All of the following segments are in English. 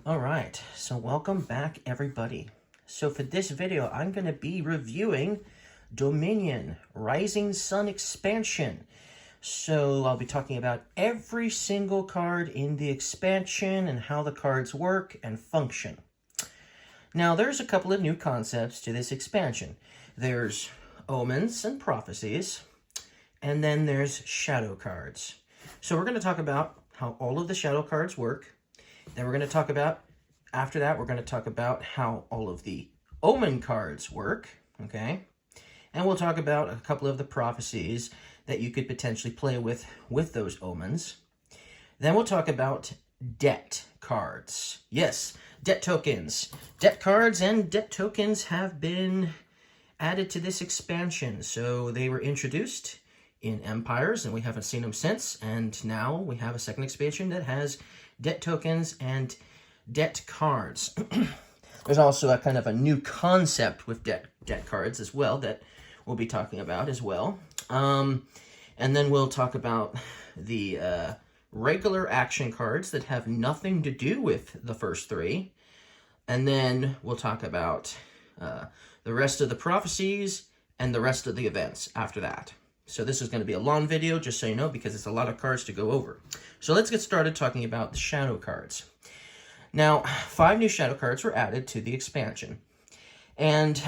All right, so welcome back, everybody. So for this video, I'm going to be reviewing Dominion Rising Sun Expansion. So I'll be talking about every single card in the expansion and how the cards work and function. Now, there's a couple of new concepts to this expansion. There's omens and prophecies, and then there's shadow cards. So we're going to talk about how all of the shadow cards work. Then we're going to talk about, after that, we're going to talk about how all of the omen cards work, okay? And we'll talk about a couple of the prophecies that you could potentially play with those omens. Then we'll talk about debt cards. Yes, debt tokens. Debt cards and debt tokens have been added to this expansion. So they were introduced in Empires, and we haven't seen them since. And now we have a second expansion that has debt tokens and debt cards. There's also a kind of a new concept with debt cards as well that we'll be talking about as well. And then we'll talk about the regular action cards that have nothing to do with the first three. And then we'll talk about the rest of the prophecies and the rest of the events after that. So this is going to be a long video, just so you know, because it's a lot of cards to go over. So let's get started talking about the shadow cards. Now, 5 new shadow cards were added to the expansion. And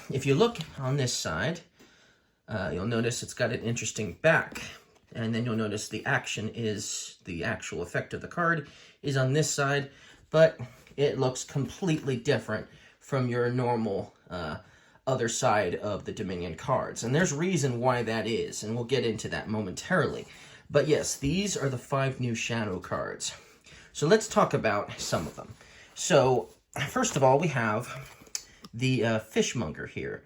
if you look on this side, you'll notice it's got an interesting back. And then you'll notice the action is, the actual effect of the card is on this side, but it looks completely different from your normal other side of the Dominion cards. And there's reason why that is, and we'll get into that momentarily. But yes, these are the 5 new shadow cards. So let's talk about some of them. So first of all, we have the Fishmonger here.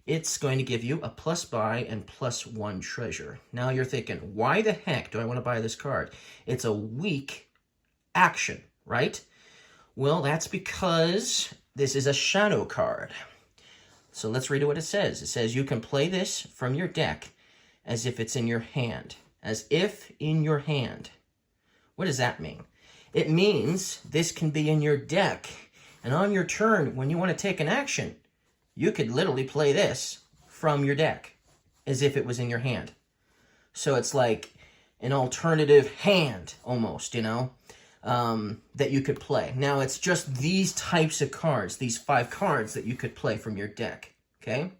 It's going to give you a +buy and +1 treasure. Now you're thinking, why the heck do I want to buy this card? It's a weak action, right? Well, that's because this is a shadow card. So let's read what it says. It says you can play this from your deck as if it's in your hand. As if in your hand. What does that mean? It means this can be in your deck. And on your turn, when you want to take an action, you could literally play this from your deck as if it was in your hand. So it's like an alternative hand almost, you know, that you could play. Now, it's just these types of cards, these 5 cards that you could play from your deck, okay?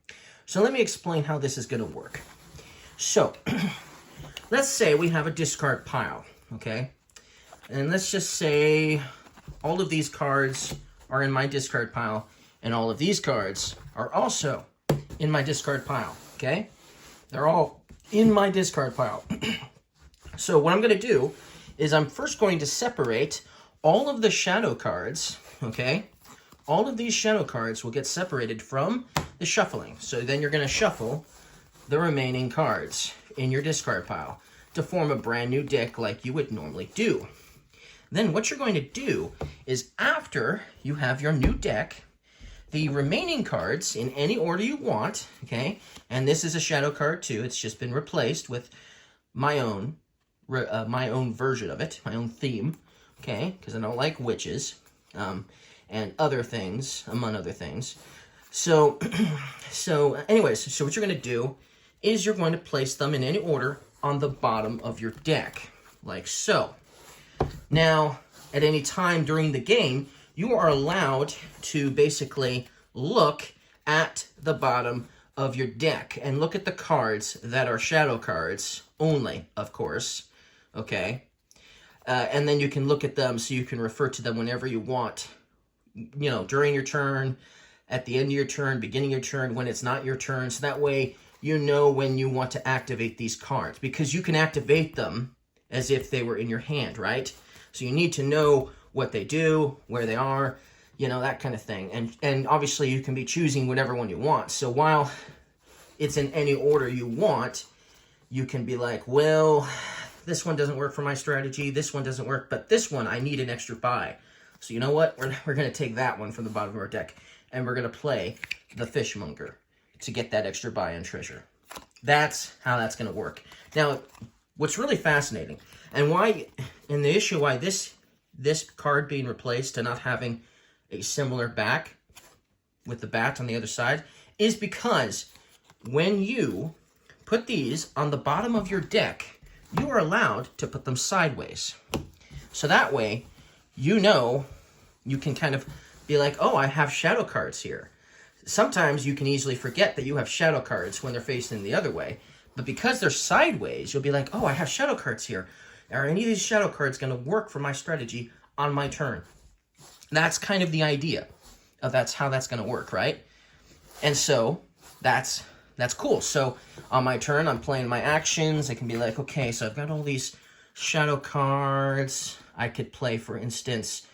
So let me explain how this is going to work. So let's say we have a discard pile, okay? And let's just say all of these cards are in my discard pile, and all of these cards are also in my discard pile, okay? They're all in my discard pile. So what I'm going to do is I'm first going to separate all of the shadow cards, okay? All of these shadow cards will get separated from the shuffling. So then you're going to shuffle the remaining cards in your discard pile to form a brand new deck like you would normally do. Then what you're going to do is after you have your new deck, the remaining cards in any order you want, okay? And this is a shadow card too. It's just been replaced with my own version of it, my own theme, okay? Because I don't like witches and other things, among other things. So, anyways, so what you're going to do is you're going to place them in any order on the bottom of your deck, like so. Now, at any time during the game, you are allowed to basically look at the bottom of your deck and look at the cards that are shadow cards only, of course, okay? And then you can look at them so you can refer to them whenever you want, you know, during your turn, at the end of your turn, beginning of your turn, when it's not your turn. So that way you know when you want to activate these cards, because you can activate them as if they were in your hand, right? So you need to know what they do, where they are, you know, that kind of thing. And obviously you can be choosing whatever one you want. So while it's in any order you want, you can be like, well, this one doesn't work for my strategy, this one doesn't work, but this one I need an extra buy. So you know what? We're going to take that one from the bottom of our deck, and we're going to play the Fishmonger to get that extra buy and treasure. That's how that's going to work. Now, what's really fascinating, and the issue why this this card being replaced to not having a similar back with the bat on the other side is because when you put these on the bottom of your deck, you are allowed to put them sideways. So that way, you know, you can kind of be like, oh, I have shadow cards here. Sometimes you can easily forget that you have shadow cards when they're facing the other way. But because they're sideways, you'll be like, oh, I have shadow cards here. Are any of these shadow cards going to work for my strategy on my turn? That's kind of the idea of that's how that's going to work, right? And so that's cool. So on my turn, I'm playing my actions. I can be like, okay, so I've got all these shadow cards. I could play, for instance,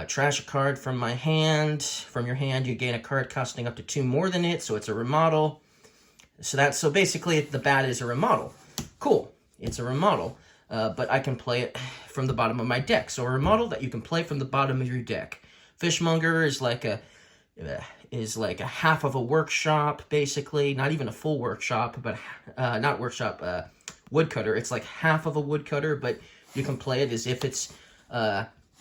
trash a card from my hand. From your hand, you gain a card costing up to 2 more than it, so it's a remodel. So basically, the bat is a remodel. Cool, it's a remodel, but I can play it from the bottom of my deck. So a remodel that you can play from the bottom of your deck. Fishmonger is like a half of a workshop, basically. Not even a full workshop, but not workshop, woodcutter. It's like half of a woodcutter, but you can play it as if it's,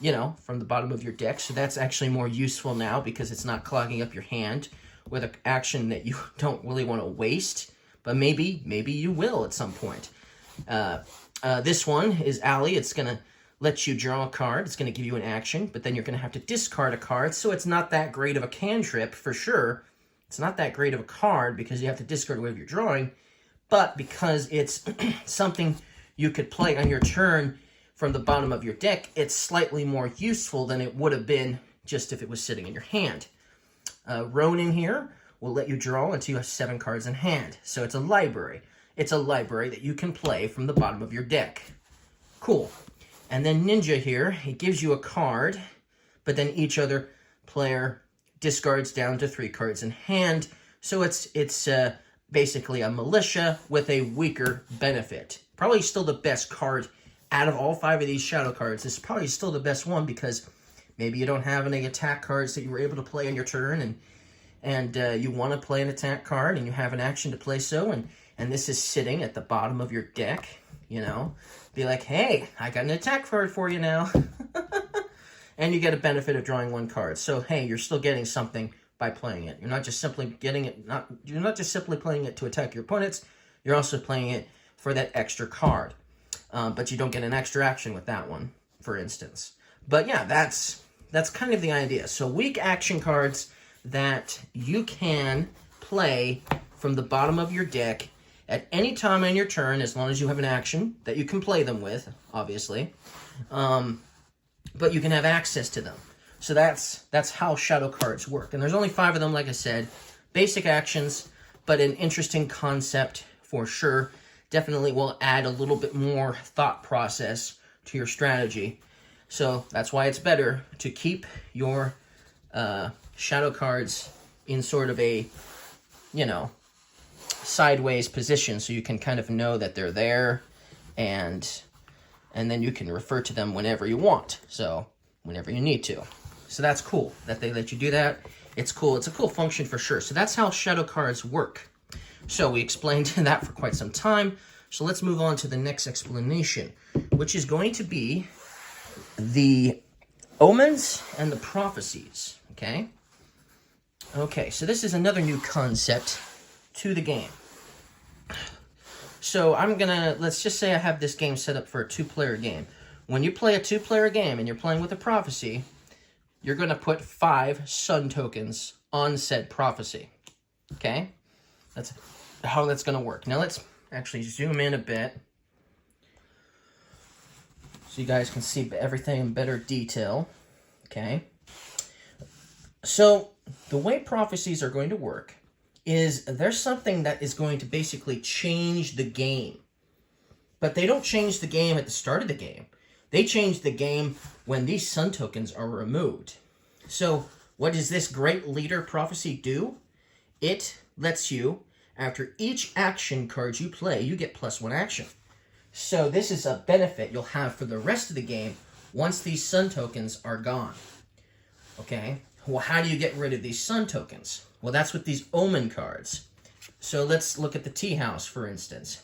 you know, from the bottom of your deck. So that's actually more useful now because it's not clogging up your hand with an action that you don't really want to waste, but maybe you will at some point. This one is Alley. It's going to let you draw a card. It's going to give you an action, but then you're going to have to discard a card, so it's not that great of a cantrip for sure. It's not that great of a card because you have to discard whatever you're drawing, but because it's something you could play on your turn from the bottom of your deck, it's slightly more useful than it would have been just if it was sitting in your hand. Ronin here will let you draw until you have 7 cards in hand. So it's a library. It's a library that you can play from the bottom of your deck. Cool. And then Ninja here, it gives you a card, but then each other player discards down to 3 cards in hand. So it's basically a militia with a weaker benefit. Probably still the best card out of all 5 of these shadow cards. It's probably still the best one because maybe you don't have any attack cards that you were able to play on your turn, and you want to play an attack card, and you have an action to play so, and this is sitting at the bottom of your deck, you know. Be like, hey, I got an attack card for you now. And you get a benefit of drawing 1 card. So, hey, you're still getting something by playing it. You're not just simply getting it, you're not just simply playing it to attack your opponents, you're also playing it for that extra card. But you don't get an extra action with that one, for instance. But yeah, that's kind of the idea. So weak action cards that you can play from the bottom of your deck at any time on your turn, as long as you have an action that you can play them with, obviously. But you can have access to them. So that's how shadow cards work. And there's only 5 of them, like I said. Basic actions, but an interesting concept for sure. Definitely will add a little bit more thought process to your strategy. So that's why it's better to keep your shadow cards in sort of a, you know, sideways position so you can kind of know that they're there, and then you can refer to them whenever you want. So whenever you need to. So that's cool that they let you do that. It's cool. It's a cool function for sure. So that's how shadow cards work. So we explained that for quite some time. So let's move on to the next explanation, which is going to be the omens and the prophecies, okay? Okay, so this is another new concept to the game. So let's just say I have this game set up for a 2-player game. When you play a 2-player game and you're playing with a prophecy, you're going to put 5 sun tokens on said prophecy, okay? That's how that's going to work. Now let's actually zoom in a bit so you guys can see everything in better detail, okay? So the way prophecies are going to work is there's something that is going to basically change the game. But they don't change the game at the start of the game. They change the game when these sun tokens are removed. So what does this great leader prophecy do? It lets you, after each action card you play, you get +1 action. So this is a benefit you'll have for the rest of the game once these sun tokens are gone. Okay? Well, how do you get rid of these sun tokens? Well, that's with these omen cards. So let's look at the tea house, for instance.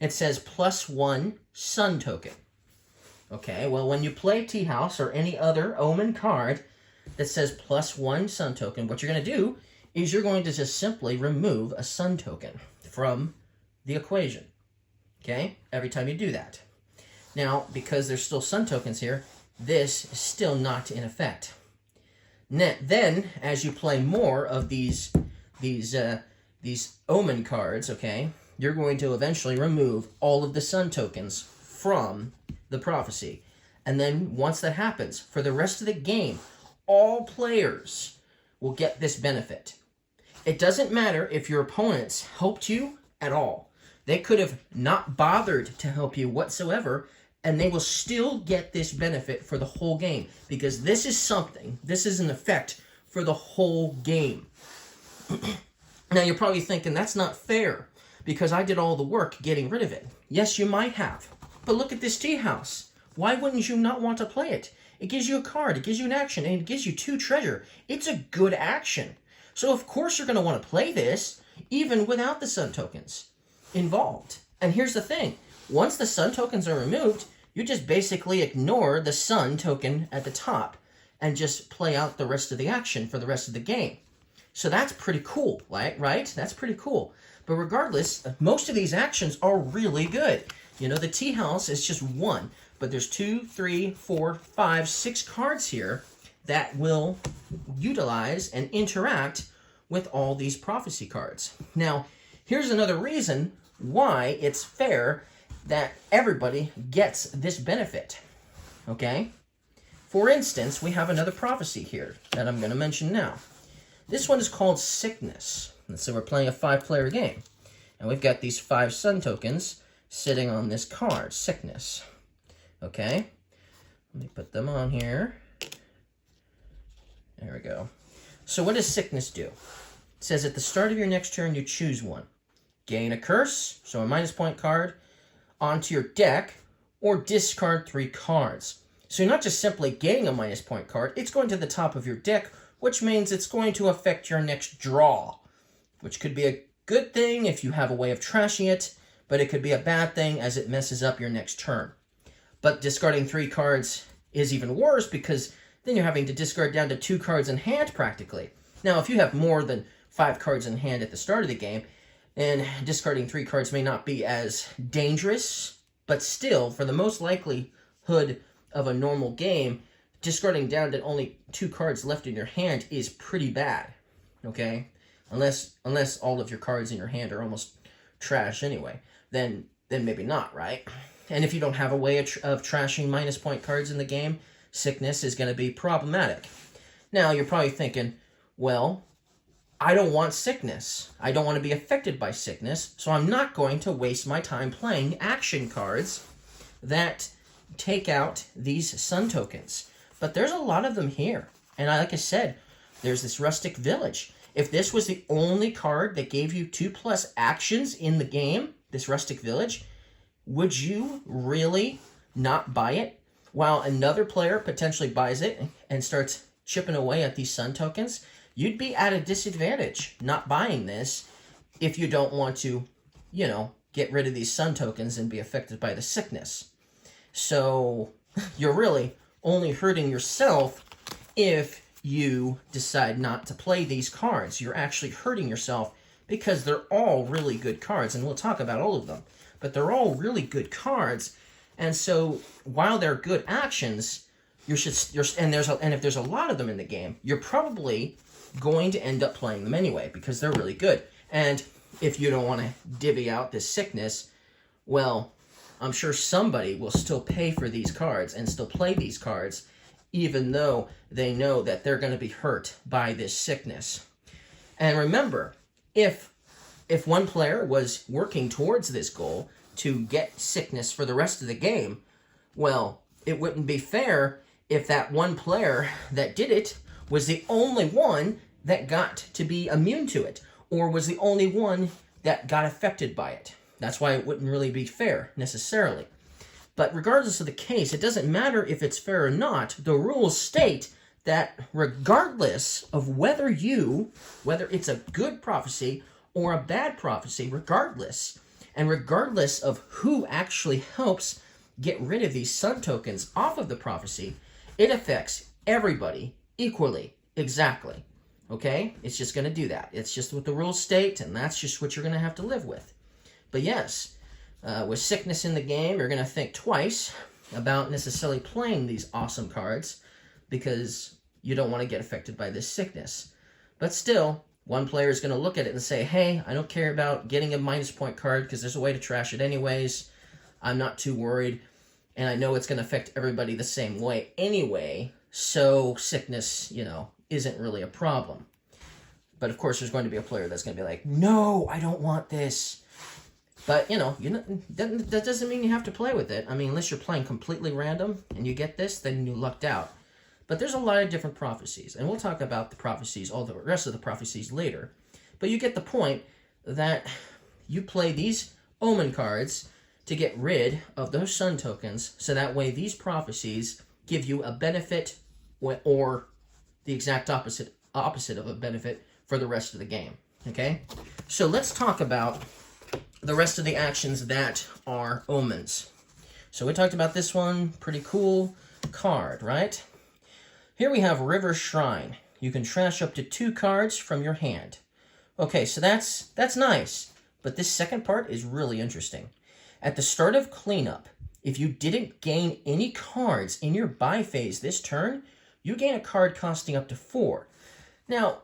It says +1 sun token. Okay, well, when you play Tea House or any other Omen card that says +1 sun token, what you're going to do is you're going to just simply remove a sun token from the equation. Okay, every time you do that. Now, because there's still sun tokens here, this is still not in effect. Then, as you play more of these Omen cards, okay, you're going to eventually remove all of the sun tokens from the prophecy. And then once that happens, for the rest of the game, all players will get this benefit. It doesn't matter if your opponents helped you at all. They could have not bothered to help you whatsoever, and they will still get this benefit for the whole game, because this is an effect for the whole game. Now, you're probably thinking, that's not fair, because I did all the work getting rid of it. Yes, you might have. But look at this Tea House. Why wouldn't you not want to play it? It gives you a card, it gives you an action, and it gives you 2 treasure. It's a good action. So of course you're going to want to play this, even without the sun tokens involved. And here's the thing. Once the sun tokens are removed, you just basically ignore the sun token at the top and just play out the rest of the action for the rest of the game. So that's pretty cool, right? That's pretty cool. But regardless, most of these actions are really good. You know, the Tea House is just 1, but there's 2, 3, 4, 5, 6 cards here that will utilize and interact with all these prophecy cards. Now, here's another reason why it's fair that everybody gets this benefit, okay? For instance, we have another prophecy here that I'm going to mention now. This one is called Sickness. And so we're playing a 5-player game. And we've got these 5 sun tokens sitting on this card, Sickness. Okay? Let me put them on here. There we go. So what does Sickness do? It says at the start of your next turn, you choose one. Gain a curse, so a -point card, onto your deck, or discard 3 cards. So you're not just simply gaining a -point card, it's going to the top of your deck, which means it's going to affect your next draw, which could be a good thing if you have a way of trashing it, but it could be a bad thing as it messes up your next turn. But discarding 3 cards is even worse, because then you're having to discard down to 2 cards in hand practically. Now, if you have more than 5 cards in hand at the start of the game, and discarding 3 cards may not be as dangerous, but still, for the most likelihood of a normal game, discarding down to only 2 cards left in your hand is pretty bad, okay? Unless all of your cards in your hand are almost trash anyway, then maybe not, right? And if you don't have a way of trashing -point cards in the game, Sickness is going to be problematic. Now, you're probably thinking, well, I don't want Sickness. I don't want to be affected by Sickness, so I'm not going to waste my time playing action cards that take out these sun tokens. But there's a lot of them here. And like I said, there's this Rustic Village. If this was the only card that gave you 2+ actions in the game, this Rustic Village, would you really not buy it while another player potentially buys it and starts chipping away at these sun tokens? You'd be at a disadvantage not buying this if you don't want to, get rid of these sun tokens and be affected by the Sickness. So you're really only hurting yourself if you decide not to play these cards. You're actually hurting yourself because they're all really good cards, and we'll talk about all of them. But they're all really good cards, and so while they're good actions, and if there's a lot of them in the game, you're probably going to end up playing them anyway because they're really good. And if you don't want to divvy out this Sickness, well, I'm sure somebody will still pay for these cards and still play these cards, even though they know that they're going to be hurt by this Sickness. And remember, if one player was working towards this goal to get Sickness for the rest of the game, well, it wouldn't be fair if that one player that did it was the only one that got to be immune to it, or was the only one that got affected by it. That's why it wouldn't really be fair, necessarily. But regardless of the case, it doesn't matter if it's fair or not. The rules state that regardless of whether it's a good prophecy or a bad prophecy, regardless of who actually helps get rid of these sun tokens off of the prophecy, it affects everybody equally, exactly. Okay? It's just going to do that. It's just what the rules state, and that's just what you're going to have to live with. But yes, with sickness in the game, you're going to think twice about necessarily playing these awesome cards because you don't want to get affected by this sickness. But still, one player is going to look at it and say, hey, I don't care about getting a minus point card because there's a way to trash it anyways. I'm not too worried, and I know it's going to affect everybody the same way anyway, so sickness, isn't really a problem. But of course, there's going to be a player that's going to be like, no, I don't want this. But, that doesn't mean you have to play with it. I mean, unless you're playing completely random and you get this, then you lucked out. But there's a lot of different prophecies, and we'll talk about the prophecies, all the rest of the prophecies later. But you get the point that you play these omen cards to get rid of those sun tokens, so that way these prophecies give you a benefit or the exact opposite of a benefit for the rest of the game. Okay? So let's talk about the rest of the actions that are omens. So we talked about this one, pretty cool card, right? Here we have River Shrine. You can trash up to 2 cards from your hand. Okay, so that's nice, but this second part is really interesting. At the start of cleanup, if you didn't gain any cards in your buy phase this turn, you gain a card costing up to 4. Now,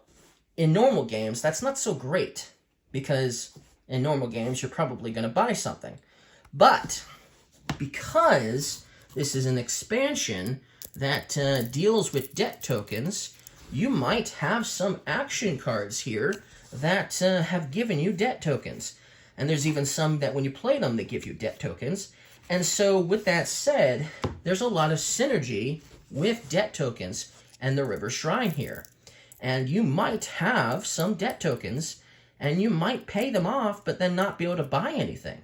in normal games, that's not so great, because in normal games, you're probably going to buy something. But because this is an expansion that deals with debt tokens, you might have some action cards here that have given you debt tokens. And there's even some that when you play them, they give you debt tokens. And so with that said, there's a lot of synergy with debt tokens and the River Shrine here. And you might have some debt tokens, and you might pay them off, but then not be able to buy anything.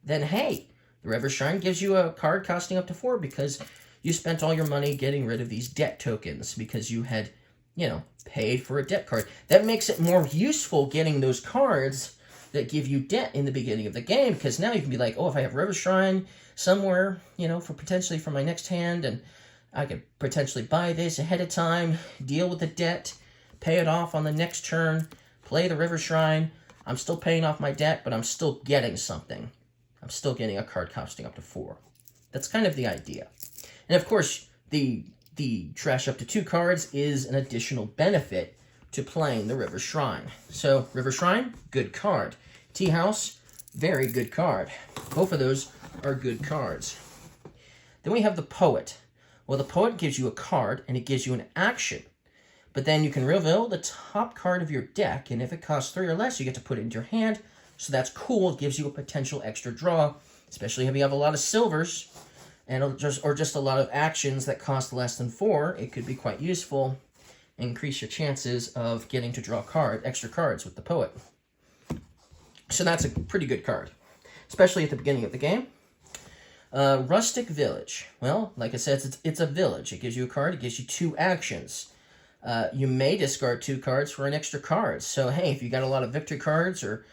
Then, hey, the River Shrine gives you a card costing up to 4 because you spent all your money getting rid of these debt tokens because you had, paid for a debt card. That makes it more useful getting those cards that give you debt in the beginning of the game, because now you can be like, oh, if I have River Shrine somewhere, for potentially for my next hand, and I could potentially buy this ahead of time, deal with the debt, pay it off on the next turn, play the River Shrine. I'm still paying off my debt, but I'm still getting something. I'm still getting a card costing up to 4. That's kind of the idea. And of course, the trash up to 2 cards is an additional benefit to playing the River Shrine. So, River Shrine, good card. Tea House, very good card. Both of those are good cards. Then we have the Poet. Well, the Poet gives you a card, and it gives you an action. But then you can reveal the top card of your deck, and if it costs 3 or less, you get to put it into your hand. So that's cool. It gives you a potential extra draw, especially if you have a lot of silvers, and just a lot of actions that cost less than 4. It could be quite useful. Increase your chances of getting to draw extra cards with the Poet. So that's a pretty good card, especially at the beginning of the game. Rustic Village. Well, like I said, it's a village. It gives you a card. It gives you 2 actions. You may discard 2 cards for an extra card. So, hey, if you got a lot of victory cards or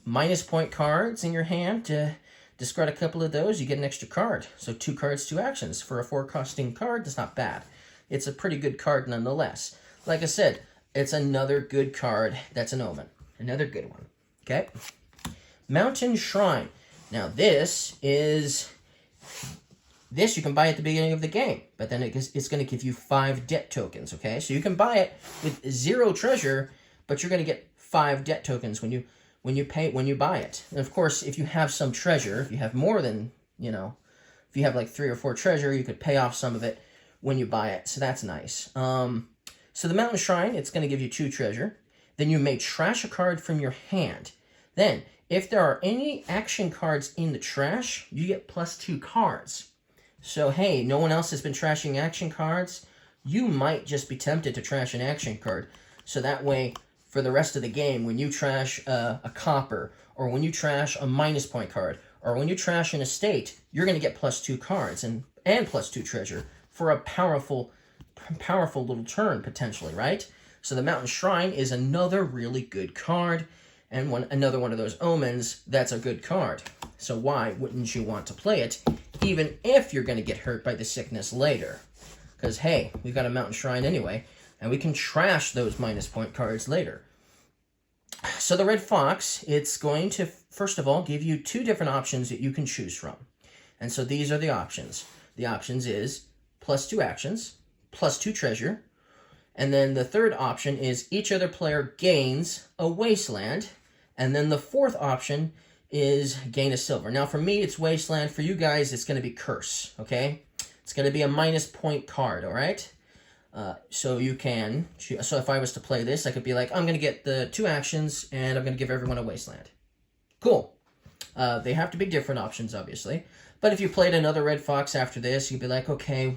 minus point cards in your hand, to discard a couple of those, you get an extra card. So 2 cards, 2 actions. For a 4-costing card, that's not bad. It's a pretty good card nonetheless. Like I said, it's another good card that's an omen. Another good one. Okay? Mountain Shrine. Now, this you can buy at the beginning of the game, but then it's going to give you 5 debt tokens, okay? So you can buy it with 0 treasure, but you're going to get 5 debt tokens when you buy it. And of course, if you have some treasure, if you have more than, if you have like 3 or 4 treasure, you could pay off some of it when you buy it. So that's nice. So the Mountain Shrine, it's going to give you 2 treasure. Then you may trash a card from your hand. Then, if there are any action cards in the trash, you get +2 cards. So, hey, no one else has been trashing action cards. You might just be tempted to trash an action card. So that way, for the rest of the game, when you trash a copper, or when you trash a minus point card, or when you trash an estate, you're going to get +2 cards and +2 treasure for a powerful little turn, potentially, right? So the Mountain Shrine is another really good card, and another one of those omens that's a good card. So why wouldn't you want to play it, even if you're going to get hurt by the sickness later? Because, hey, we've got a Mountain Shrine anyway, and we can trash those minus point cards later. So the Red Fox, it's going to, first of all, give you 2 different options that you can choose from. And so these are the options. The options is +2 actions, +2 treasure, and then the third option is each other player gains a wasteland, and then the fourth option is gain a silver. Now for me, it's wasteland. For you guys, it's going to be curse, okay? It's going to be a minus point card, all right? So you can, so if I was to play this, I could be like, I'm going to get the 2 actions, and I'm going to give everyone a wasteland. Cool. They have to be different options, obviously. But if you played another Red Fox after this, you'd be like, okay,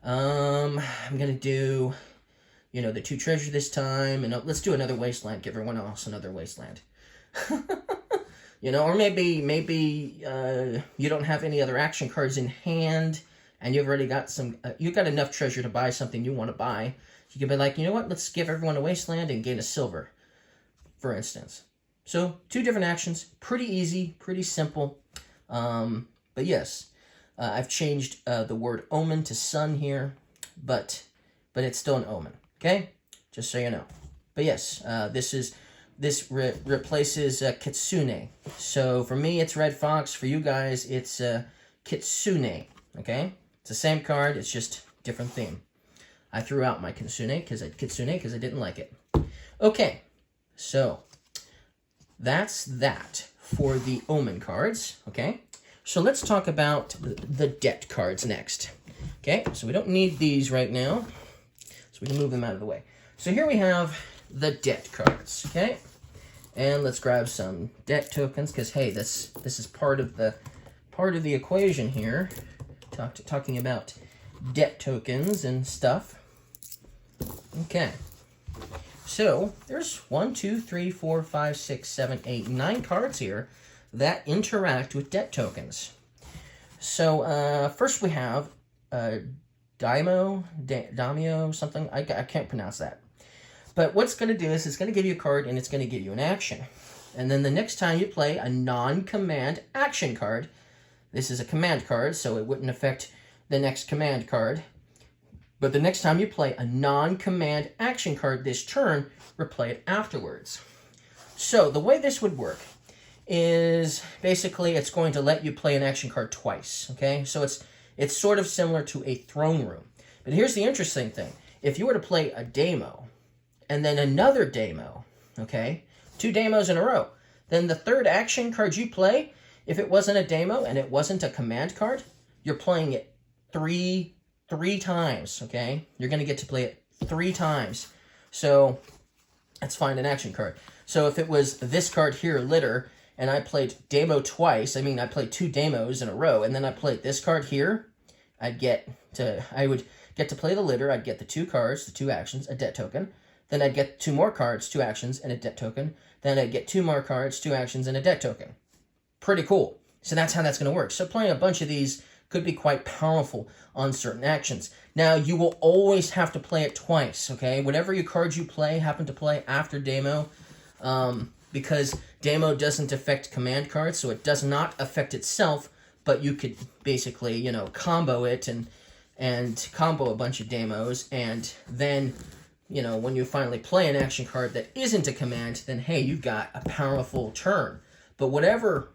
I'm going to do, you know, the 2 treasure this time, and let's do another wasteland, give everyone else another wasteland. You know, or maybe you don't have any other action cards in hand, and you've already got some, you've got enough treasure to buy something you want to buy. You can be like, you know what, let's give everyone a wasteland and gain a silver, for instance. So 2 different actions, pretty easy, pretty simple. But yes, I've changed the word omen to sun here, but it's still an omen, okay? Just so you know. But yes, this replaces Kitsune. So for me, it's Red Fox. For you guys, it's Kitsune, okay? It's the same card, it's just different theme. I threw out my Kitsune because I didn't like it. Okay, so that's that for the Omen cards, okay? So let's talk about the debt cards next. Okay, so we don't need these right now, so we can move them out of the way. So here we have the debt cards, okay? And let's grab some debt tokens, because hey, this is part of the equation here. Talking about debt tokens and stuff. Okay. So there's 1, 2, 3, 4, 5, 6, 7, 8, 9 cards here that interact with debt tokens. So first we have Daimyo, something. I can't pronounce that. But what it's going to do is it's going to give you a card and it's going to give you an action. And then the next time you play a non-command action card, this is a command card, so it wouldn't affect the next command card. But the next time you play a non-command action card this turn, replay it afterwards. So the way this would work is basically it's going to let you play an action card twice, okay? So it's sort of similar to a throne room. But here's the interesting thing. If you were to play a Daimyo and then another Daimyo, okay? 2 Daimyos in a row. Then the third action card you play, if it wasn't a Daimyo and it wasn't a command card, you're playing it three times, okay? You're going to get to play it 3 times. So let's find an action card. So if it was this card here, Litter, and I played Daimyo twice, I mean I played 2 Daimyos in a row, and then I played this card here, I would get to play the Litter, I'd get the 2 cards, the 2 actions, a debt token. Then I'd get 2 more cards, 2 actions, and a debt token. Then I'd get 2 more cards, 2 actions, and a debt token. Pretty cool. So that's how that's going to work. So playing a bunch of these could be quite powerful on certain actions. Now, you will always have to play it twice, okay? Whatever your cards you play happen to play after Daimyo, because Daimyo doesn't affect command cards, so it does not affect itself, but you could basically, you know, combo it and combo a bunch of Daimyos, and then, you know, when you finally play an action card that isn't a command, then hey, you've got a powerful turn. But whatever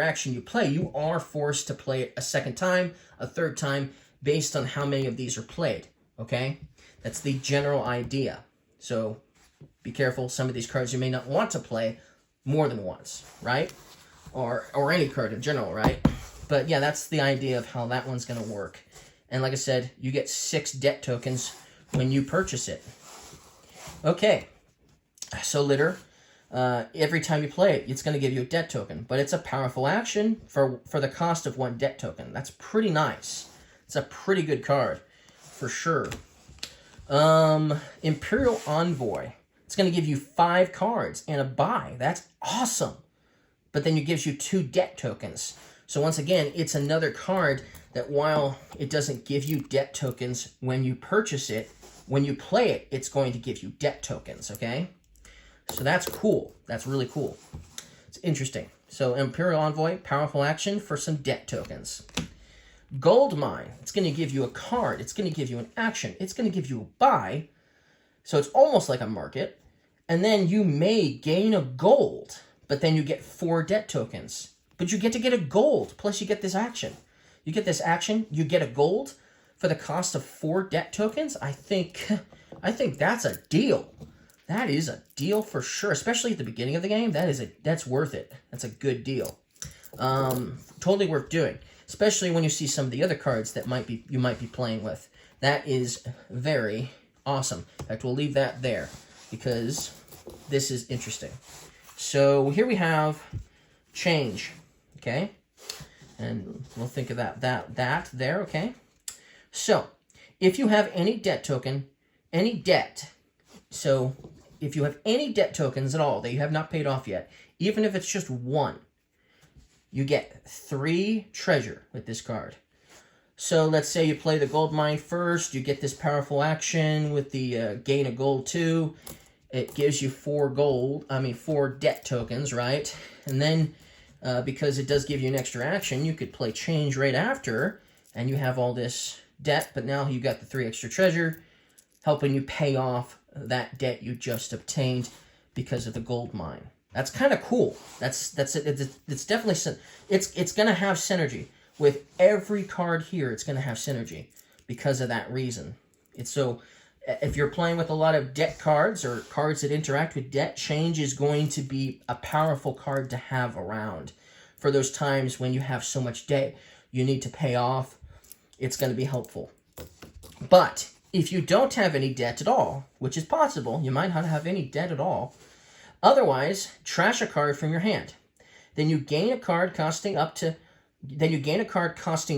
action you play, you are forced to play it a second time, a third time, based on how many of these are played, okay? That's the general idea. So be careful, some of these cards you may not want to play more than once, right? Or any card in general, right? But yeah, that's the idea of how that one's going to work. And like I said, you get 6 debt tokens when you purchase it. Okay, so Litter, every time you play it, it's going to give you a debt token, but it's a powerful action for the cost of 1 debt token. That's pretty nice. It's a pretty good card, for sure. Imperial Envoy. It's going to give you 5 cards and a buy. That's awesome. But then it gives you 2 debt tokens. So once again, it's another card that while it doesn't give you debt tokens when you purchase it, when you play it, it's going to give you debt tokens, okay? So that's cool. That's really cool. It's interesting. So Imperial Envoy, powerful action for some debt tokens. Gold Mine, it's going to give you a card. It's going to give you an action. It's going to give you a buy. So it's almost like a market. And then you may gain a gold, but then you get 4 debt tokens. But you get a gold, plus you get this action. You get this action, you get a gold for the cost of 4 debt tokens. I think that's a deal. That is a deal for sure, especially at the beginning of the game. That's worth it. That's a good deal. Totally worth doing, especially when you see some of the other cards that you might be playing with. That is very awesome. In fact, we'll leave that there because this is interesting. So here we have change, okay? And we'll think of that there, okay? So if you have any debt token, any debt, so if you have any debt tokens at all that you have not paid off yet, even if it's just 1, you get 3 treasure with this card. So let's say you play the gold mine first, you get this powerful action with the gain of gold 2. It gives you 4 debt tokens, right? And then because it does give you an extra action, you could play change right after, and you have all this debt, but now you got the 3 extra treasure, helping you pay off that debt you just obtained because of the gold mine. That's kind of cool. It's definitely, it's going to have synergy. With every card here, it's going to have synergy because of that reason. So if you're playing with a lot of debt cards or cards that interact with debt, change is going to be a powerful card to have around. For those times when you have so much debt you need to pay off, it's going to be helpful. But if you don't have any debt at all, which is possible, you might not have any debt at all, otherwise, trash a card from your hand. Then you gain a card costing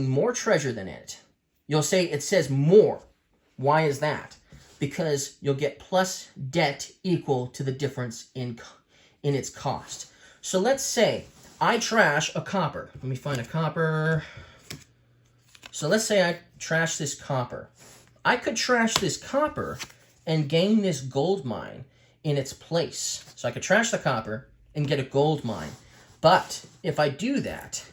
more treasure than it. You'll say it says more. Why is that? Because you'll get plus debt equal to the difference in its cost. So let's say I trash a copper. Let me find a copper. So let's say I trash this copper. I could trash this copper and gain this gold mine in its place. So I could trash the copper and get a gold mine. But if I do that,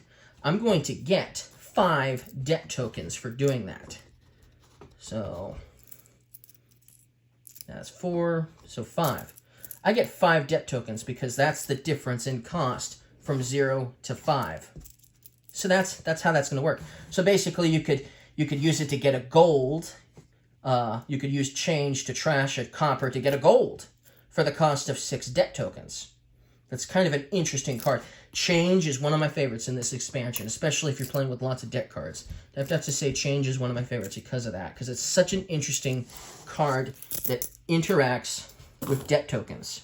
I'm going to get 5 debt tokens for doing that. So that's 4, so 5. I get 5 debt tokens because that's the difference in cost from 0 to 5. So that's how that's going to work. So basically, you could use it to get a gold. You could use change to trash a copper to get a gold for the cost of 6 debt tokens. That's kind of an interesting card. Change is one of my favorites in this expansion, especially if you're playing with lots of debt cards. I have to say change is one of my favorites because of that, because it's such an interesting card that interacts with debt tokens.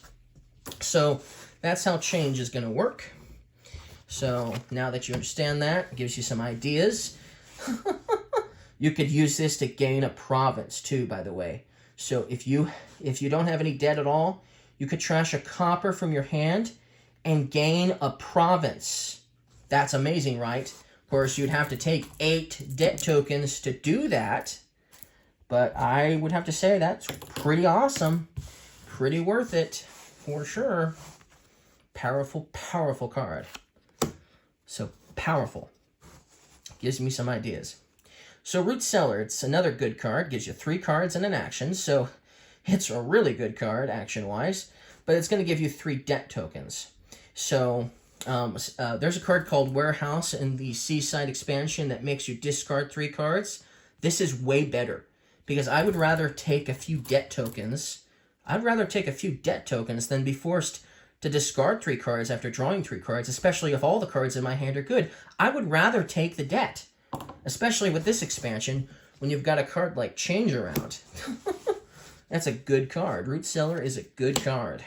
So that's how change is going to work. So now that you understand that, it gives you some ideas. You could use this to gain a province too, by the way. So if you don't have any debt at all, you could trash a copper from your hand and gain a province. That's amazing, right? Of course, you'd have to take 8 debt tokens to do that. But I would have to say that's pretty awesome. Pretty worth it, for sure. Powerful, powerful card. So, powerful. Gives me some ideas. So, Root Cellar, it's another good card. Gives you 3 cards and an action. So, it's a really good card, action-wise. But it's going to give you 3 debt tokens. So, there's a card called Warehouse in the Seaside expansion that makes you discard 3 cards. This is way better. Because I would rather take a few debt tokens. I'd rather take a few debt tokens than be forced to discard 3 cards after drawing 3 cards, especially if all the cards in my hand are good. I would rather take the debt. Especially with this expansion, when you've got a card like Change around. That's a good card. Root Cellar is a good card.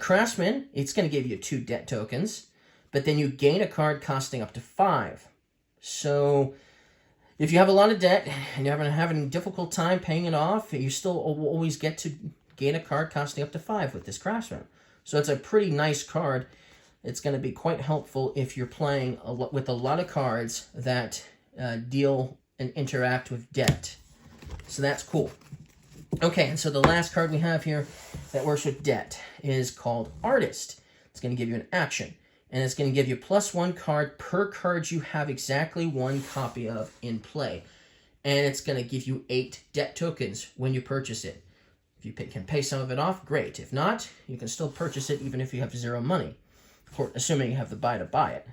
Craftsman, it's going to give you 2 debt tokens, but then you gain a card costing up to 5. So if you have a lot of debt and you're having a difficult time paying it off, you still always get to gain a card costing up to 5 with this Craftsman. So it's a pretty nice card. It's going to be quite helpful if you're playing with a lot of cards that deal and interact with debt. So that's cool. Okay, and so the last card we have here that works with debt is called Artist. It's going to give you an action. and it's going to give you +1 card per card you have exactly 1 copy of in play. And it's going to give you 8 debt tokens when you purchase it. If you can pay some of it off, great. If not, you can still purchase it even if you have 0 money, assuming you have the buy to buy it.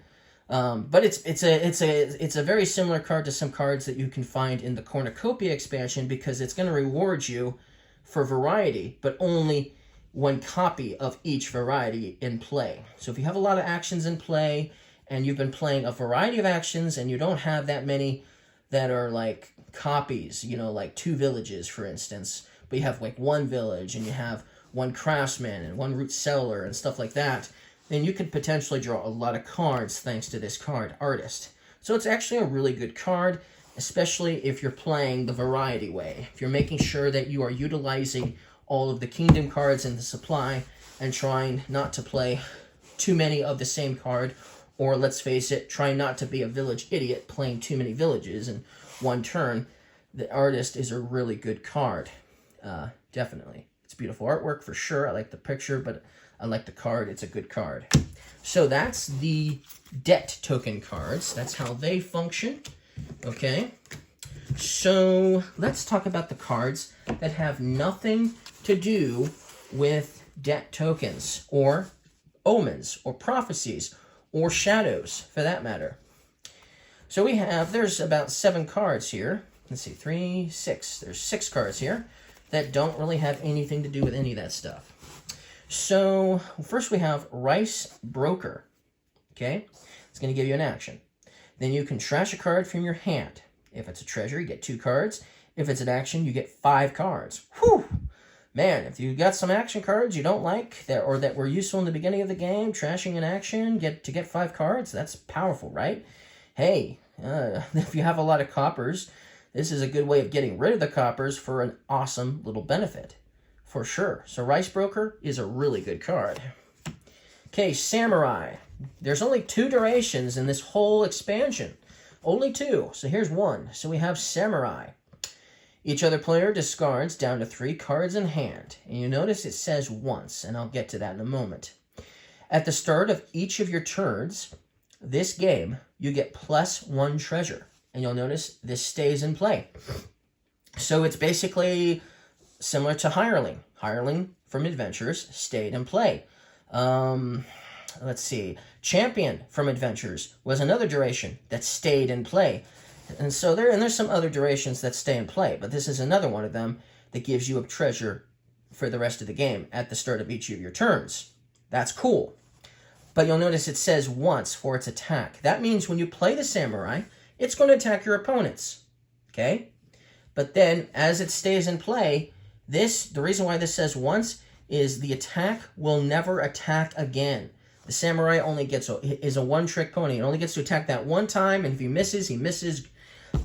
But it's a very similar card to some cards that you can find in the Cornucopia expansion, because it's going to reward you for variety, but only 1 copy of each variety in play. So if you have a lot of actions in play and you've been playing a variety of actions and you don't have that many that are like copies, you know, like 2 villages, for instance, but you have like 1 village and you have 1 craftsman and 1 root cellar and stuff like that, then you could potentially draw a lot of cards thanks to this card, Artist. So it's actually a really good card, especially if you're playing the variety way. If you're making sure that you are utilizing all of the kingdom cards in the supply and trying not to play too many of the same card, or let's face it, trying not to be a village idiot playing too many villages in 1 turn, the Artist is a really good card. Definitely. It's beautiful artwork for sure. I like the picture, but I like the card. It's a good card. So that's the debt token cards. That's how they function. Okay. So let's talk about the cards that have nothing to do with debt tokens or omens or prophecies or shadows, for that matter. So there's about 7 cards here. Let's see, 3, 6. There's 6 cards here that don't really have anything to do with any of that stuff. So first we have Rice Broker. Okay, it's going to give you an action. Then you can trash a card from your hand. If it's a treasure, you get 2 cards. If it's an action, you get 5 cards. Whew! Man, if you got some action cards you don't like or that were useful in the beginning of the game, trashing an action to get 5 cards, that's powerful, right? Hey, if you have a lot of coppers, this is a good way of getting rid of the coppers for an awesome little benefit, for sure. So Rice Broker is a really good card. Okay, Samurai. There's only 2 durations in this whole expansion. Only 2. So here's 1. So we have Samurai. Each other player discards down to 3 cards in hand. And you notice it says once, and I'll get to that in a moment. At the start of each of your turns, this game, you get +1 treasure. And you'll notice this stays in play. So it's basically similar to Hireling. Hireling from Adventures stayed in play. Let's see. Champion from Adventures was another duration that stayed in play. And so there's some other durations that stay in play, but this is another one of them that gives you a treasure for the rest of the game at the start of each of your turns. That's cool. But you'll notice it says once for its attack. That means when you play the Samurai, it's going to attack your opponents. Okay? But then, as it stays in play, the reason why this says once is the attack will never attack again. The Samurai only is a one-trick pony. It only gets to attack that 1 time, and if he misses,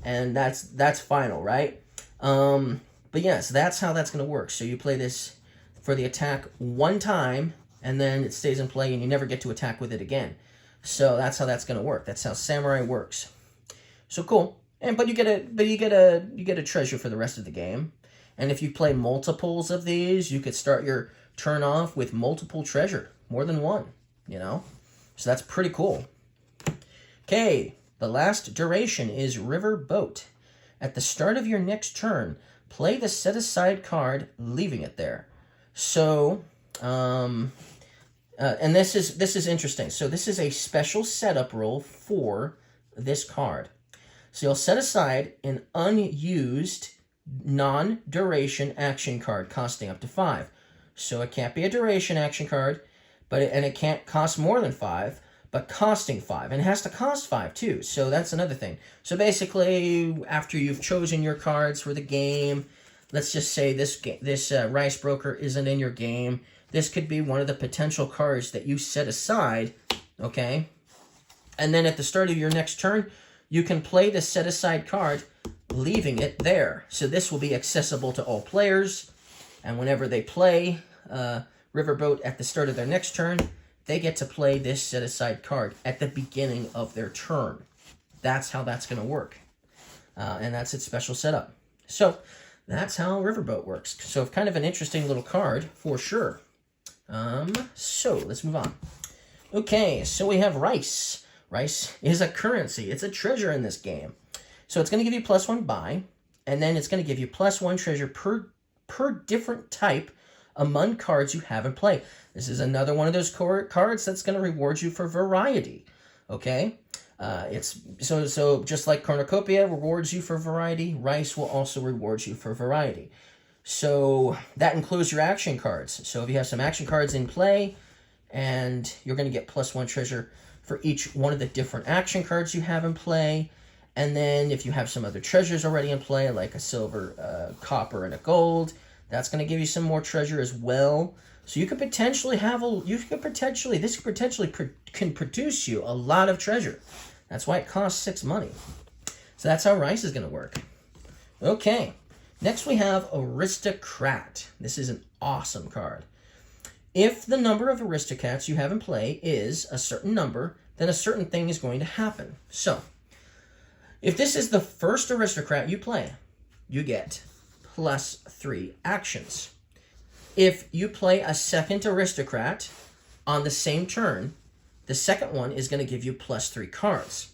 and that's final, right? But yes, that's how that's going to work. So you play this for the attack 1 time, and then it stays in play, and you never get to attack with it again. So that's how that's going to work. That's how Samurai works. So cool. But you get a treasure for the rest of the game. And if you play multiples of these, you could start your turn off with multiple treasure, more than 1, you know? So that's pretty cool. Okay, the last duration is River Boat. At the start of your next turn, play the set-aside card, leaving it there. So, and this is interesting. So this is a special setup rule for this card. So you'll set aside an unused non-duration action card costing up to 5. So it can't be a duration action card, and it can't cost more than 5, but costing 5. And it has to cost 5 too, so that's another thing. So basically, after you've chosen your cards for the game, let's just say this Rice Broker isn't in your game. This could be one of the potential cards that you set aside, okay? And then at the start of your next turn, you can play the set-aside card, leaving it there. So this will be accessible to all players, and whenever they play Riverboat at the start of their next turn, they get to play this set-aside card at the beginning of their turn. That's how that's going to work. And that's its special setup. So that's how Riverboat works. So kind of an interesting little card, for sure. So let's move on. Okay, so we have rice. Rice is a currency. It's a treasure in this game. So it's going to give you +1 buy, and then it's going to give you +1 treasure per different type among cards you have in play. This is another one of those cards that's going to reward you for variety. Okay, it's so just like Cornucopia rewards you for variety, Rice will also reward you for variety. So that includes your action cards. So if you have some action cards in play, and you're going to get +1 treasure for each one of the different action cards you have in play. And then if you have some other treasures already in play, like a silver, copper, and a gold, that's going to give you some more treasure as well. So you could potentially can produce you a lot of treasure. That's why it costs 6 money. So that's how Rice is going to work. Okay, next we have Aristocrat. This is an awesome card. If the number of aristocrats you have in play is a certain number, then a certain thing is going to happen. So, if this is the first aristocrat you play, you get +3 actions. If you play a second aristocrat on the same turn, the second one is going to give you +3 cards.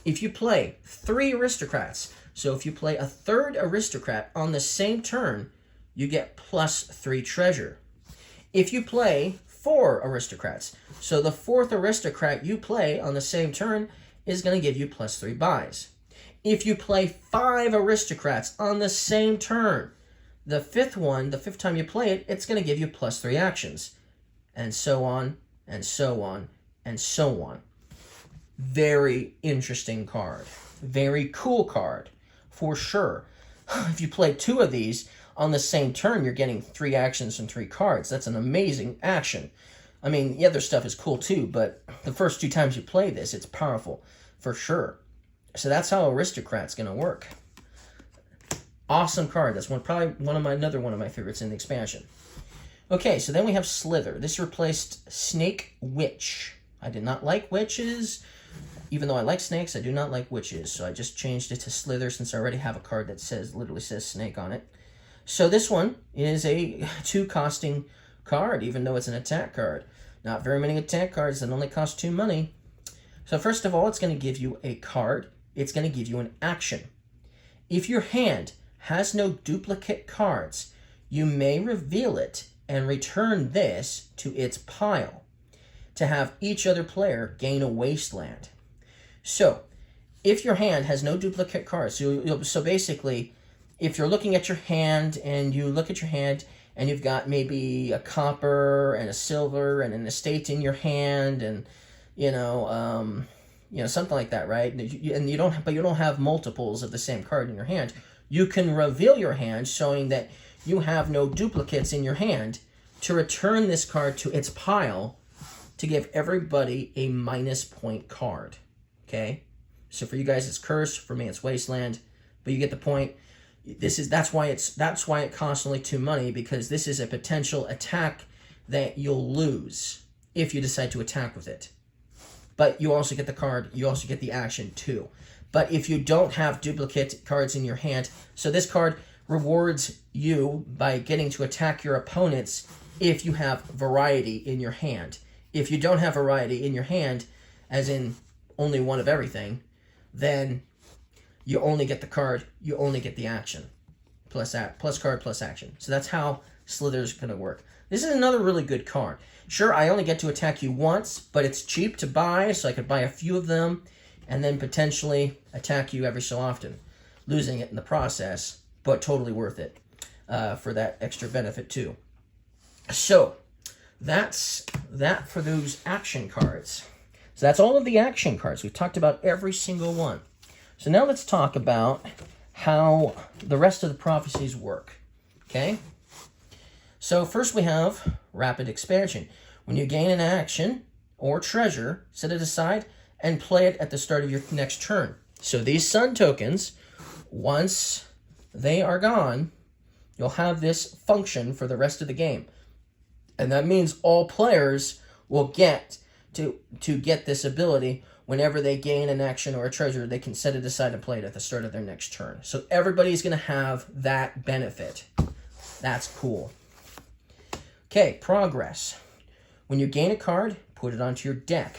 If you play 3 aristocrats, so if you play a third aristocrat on the same turn, you get +3 treasure. If you play 4 aristocrats, so the fourth aristocrat you play on the same turn is going to give you +3 buys. If you play 5 aristocrats on the same turn, the fifth time you play it, it's going to give you +3 actions. And so on, and so on, and so on. Very interesting card. Very cool card, for sure. If you play 2 of these on the same turn, you're getting 3 actions and 3 cards. That's an amazing action. I mean, the other stuff is cool too, but the first 2 times you play this, it's powerful, for sure. So that's how Aristocrat's going to work. Awesome card. That's another one of my favorites in the expansion. Okay, so then we have Slither. This replaced Snake Witch. I did not like witches. Even though I like snakes, I do not like witches. So I just changed it to Slither since I already have a card that literally says snake on it. So this one is a 2 costing card, even though it's an attack card. Not very many attack cards that only cost 2 money. So first of all, it's going to give you a card. It's going to give you an action. If your hand has no duplicate cards, you may reveal it and return this to its pile to have each other player gain a wasteland. So if your hand has no duplicate cards, so basically, if you're looking at your hand and you look at your hand and you've got maybe a copper and a silver and an estate in your hand and something like that, right? And you don't have multiples of the same card in your hand. You can reveal your hand, showing that you have no duplicates in your hand, to return this card to its pile to give everybody a -point card. Okay, so for you guys it's Curse. For me it's Wasteland, but you get the point. That's why it costs only 2 money, because this is a potential attack that you'll lose if you decide to attack with it. But you also get the card, you also get the action too. But if you don't have duplicate cards in your hand, so this card rewards you by getting to attack your opponents if you have variety in your hand. If you don't have variety in your hand, as in only one of everything, then you only get the card, you only get the action. Plus card, plus action. So that's how Slither's going to work. This is another really good card. Sure, I only get to attack you once, but it's cheap to buy, so I could buy a few of them and then potentially attack you every so often, losing it in the process, but totally worth it for that extra benefit too. So that's that for those action cards. So that's all of the action cards. We've talked about every single one. So now let's talk about how the rest of the prophecies work. Okay? So first we have Rapid Expansion. When you gain an action or treasure, set it aside and play it at the start of your next turn. So these sun tokens, once they are gone, you'll have this function for the rest of the game. And that means all players will get to get this ability. Whenever they gain an action or a treasure, they can set it aside and play it at the start of their next turn. So everybody's going to have that benefit. That's cool. Okay, Progress. When you gain a card, put it onto your deck.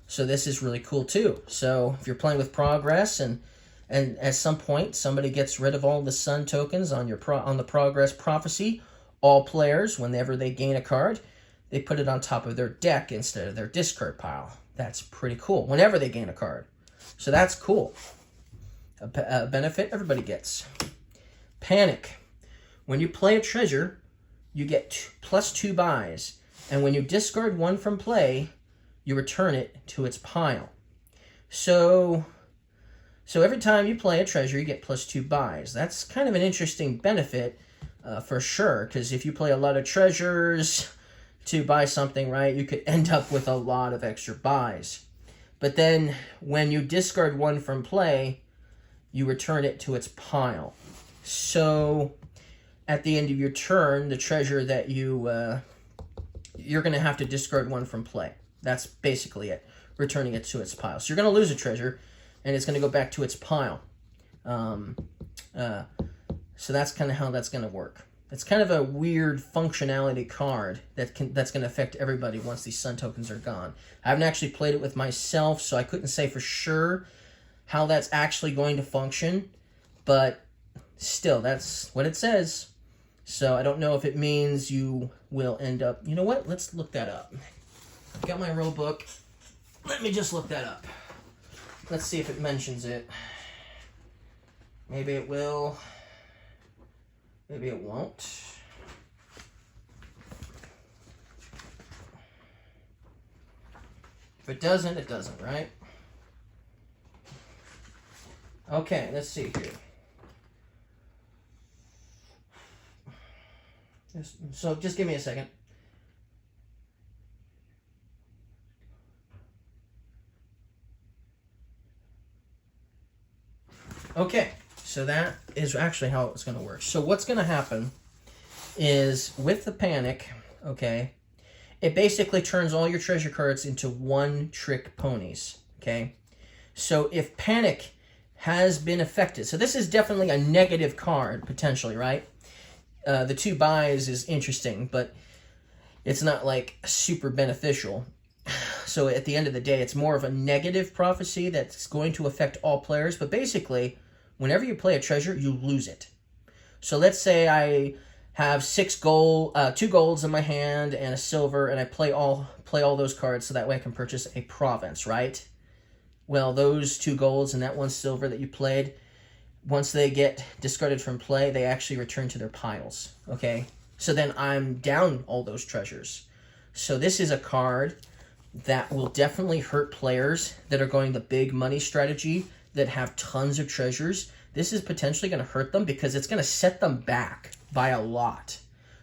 So this is really cool too. So if you're playing with Progress and at some point somebody gets rid of all the sun tokens on the Progress Prophecy, all players, whenever they gain a card, they put it on top of their deck instead of their discard pile. That's pretty cool. Whenever they gain a card. So that's cool. A benefit everybody gets. Panic. When you play a treasure, you get +2 buys. And when you discard one from play, you return it to its pile. So every time you play a treasure, you get +2 buys. That's kind of an interesting benefit for sure, because if you play a lot of treasures to buy something, right, you could end up with a lot of extra buys. But then when you discard one from play, you return it to its pile. So at the end of your turn, the treasure that you're going to have to discard one from play. That's basically it, returning it to its pile. So you're going to lose a treasure, and it's going to go back to its pile. So that's kind of how that's going to work. It's kind of a weird functionality card that's going to affect everybody once these sun tokens are gone. I haven't actually played it with myself, so I couldn't say for sure how that's actually going to function, but still, that's what it says. So I don't know if it means you will end up... You know what? Let's look that up. I've got my rule book. Let me just look that up. Let's see if it mentions it. Maybe it will. Maybe it won't. If it doesn't, it doesn't, right? Okay, let's see here. So just give me a second. Okay, so that is actually how it's going to work. So what's going to happen is with the Panic, okay, it basically turns all your treasure cards into one-trick ponies, okay? So if Panic has been affected, so this is definitely a negative card, potentially, right? The 2 buys is interesting, but it's not like super beneficial. So at the end of the day, it's more of a negative prophecy that's going to affect all players. But basically, whenever you play a treasure, you lose it. So let's say I have 2 golds in my hand and a silver, and I play all those cards so that way I can purchase a province, right? Well, those 2 golds and that 1 silver that you played, once they get discarded from play, they actually return to their piles, okay? So then I'm down all those treasures. So this is a card that will definitely hurt players that are going the big money strategy, that have tons of treasures. This is potentially going to hurt them because it's going to set them back by a lot.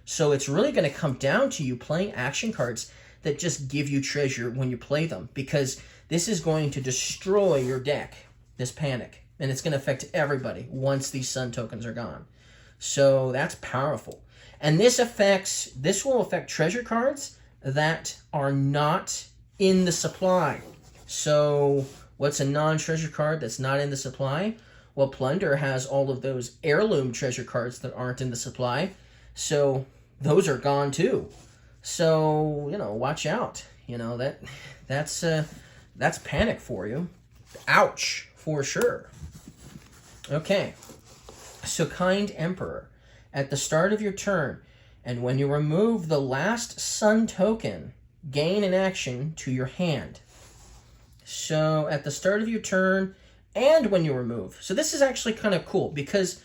So it's really going to come down to you playing action cards that just give you treasure when you play them, because this is going to destroy your deck, this Panic. And it's going to affect everybody once these sun tokens are gone. So that's powerful. And this will affect treasure cards that are not in the supply. So what's a non-treasure card that's not in the supply? Well, Plunder has all of those heirloom treasure cards that aren't in the supply. So those are gone too. So, watch out. That's Panic for you. Ouch, for sure. Okay, so Kind Emperor. At the start of your turn, and when you remove the last sun token, gain an action to your hand. So at the start of your turn, and when you remove. So this is actually kind of cool, because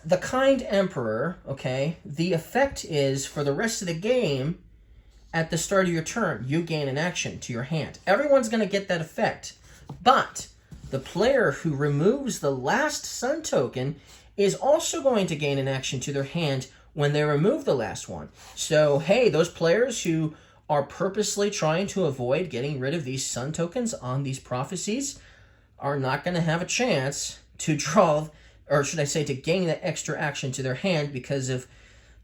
the Kind Emperor, okay, the effect is for the rest of the game, at the start of your turn, you gain an action to your hand. Everyone's going to get that effect, but the player who removes the last sun token is also going to gain an action to their hand when they remove the last one. So, hey, those players who are purposely trying to avoid getting rid of these sun tokens on these prophecies are not going to have a chance to draw, or should I say, to gain that extra action to their hand because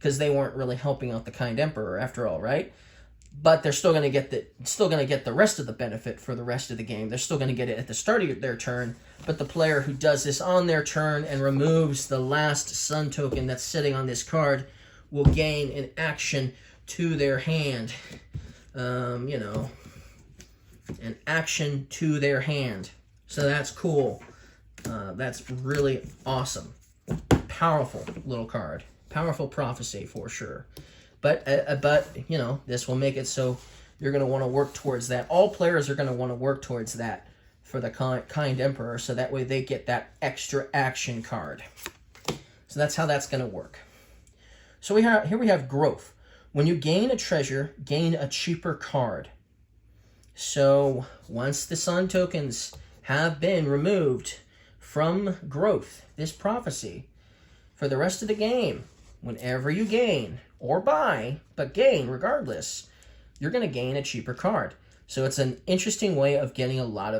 they weren't really helping out the Kind Emperor after all, right? But they're still going to get the rest of the benefit for the rest of the game. They're still going to get it at the start of their turn. But the player who does this on their turn and removes the last sun token that's sitting on this card will gain an action to their hand. you know, an action to their hand. So that's cool. That's really awesome. Powerful little card. Powerful prophecy for sure. But you know, this will make it so you're going to want to work towards that. All players are going to want to work towards that for the Kind Emperor, so that way they get that extra action card. So that's how that's going to work. So here we have growth. When you gain a treasure, gain a cheaper card. So once the Sun tokens have been removed from growth, this prophecy, for the rest of the game, whenever you gain or buy, but gain regardless, you're going to gain a cheaper card. So it's an interesting way of getting a lot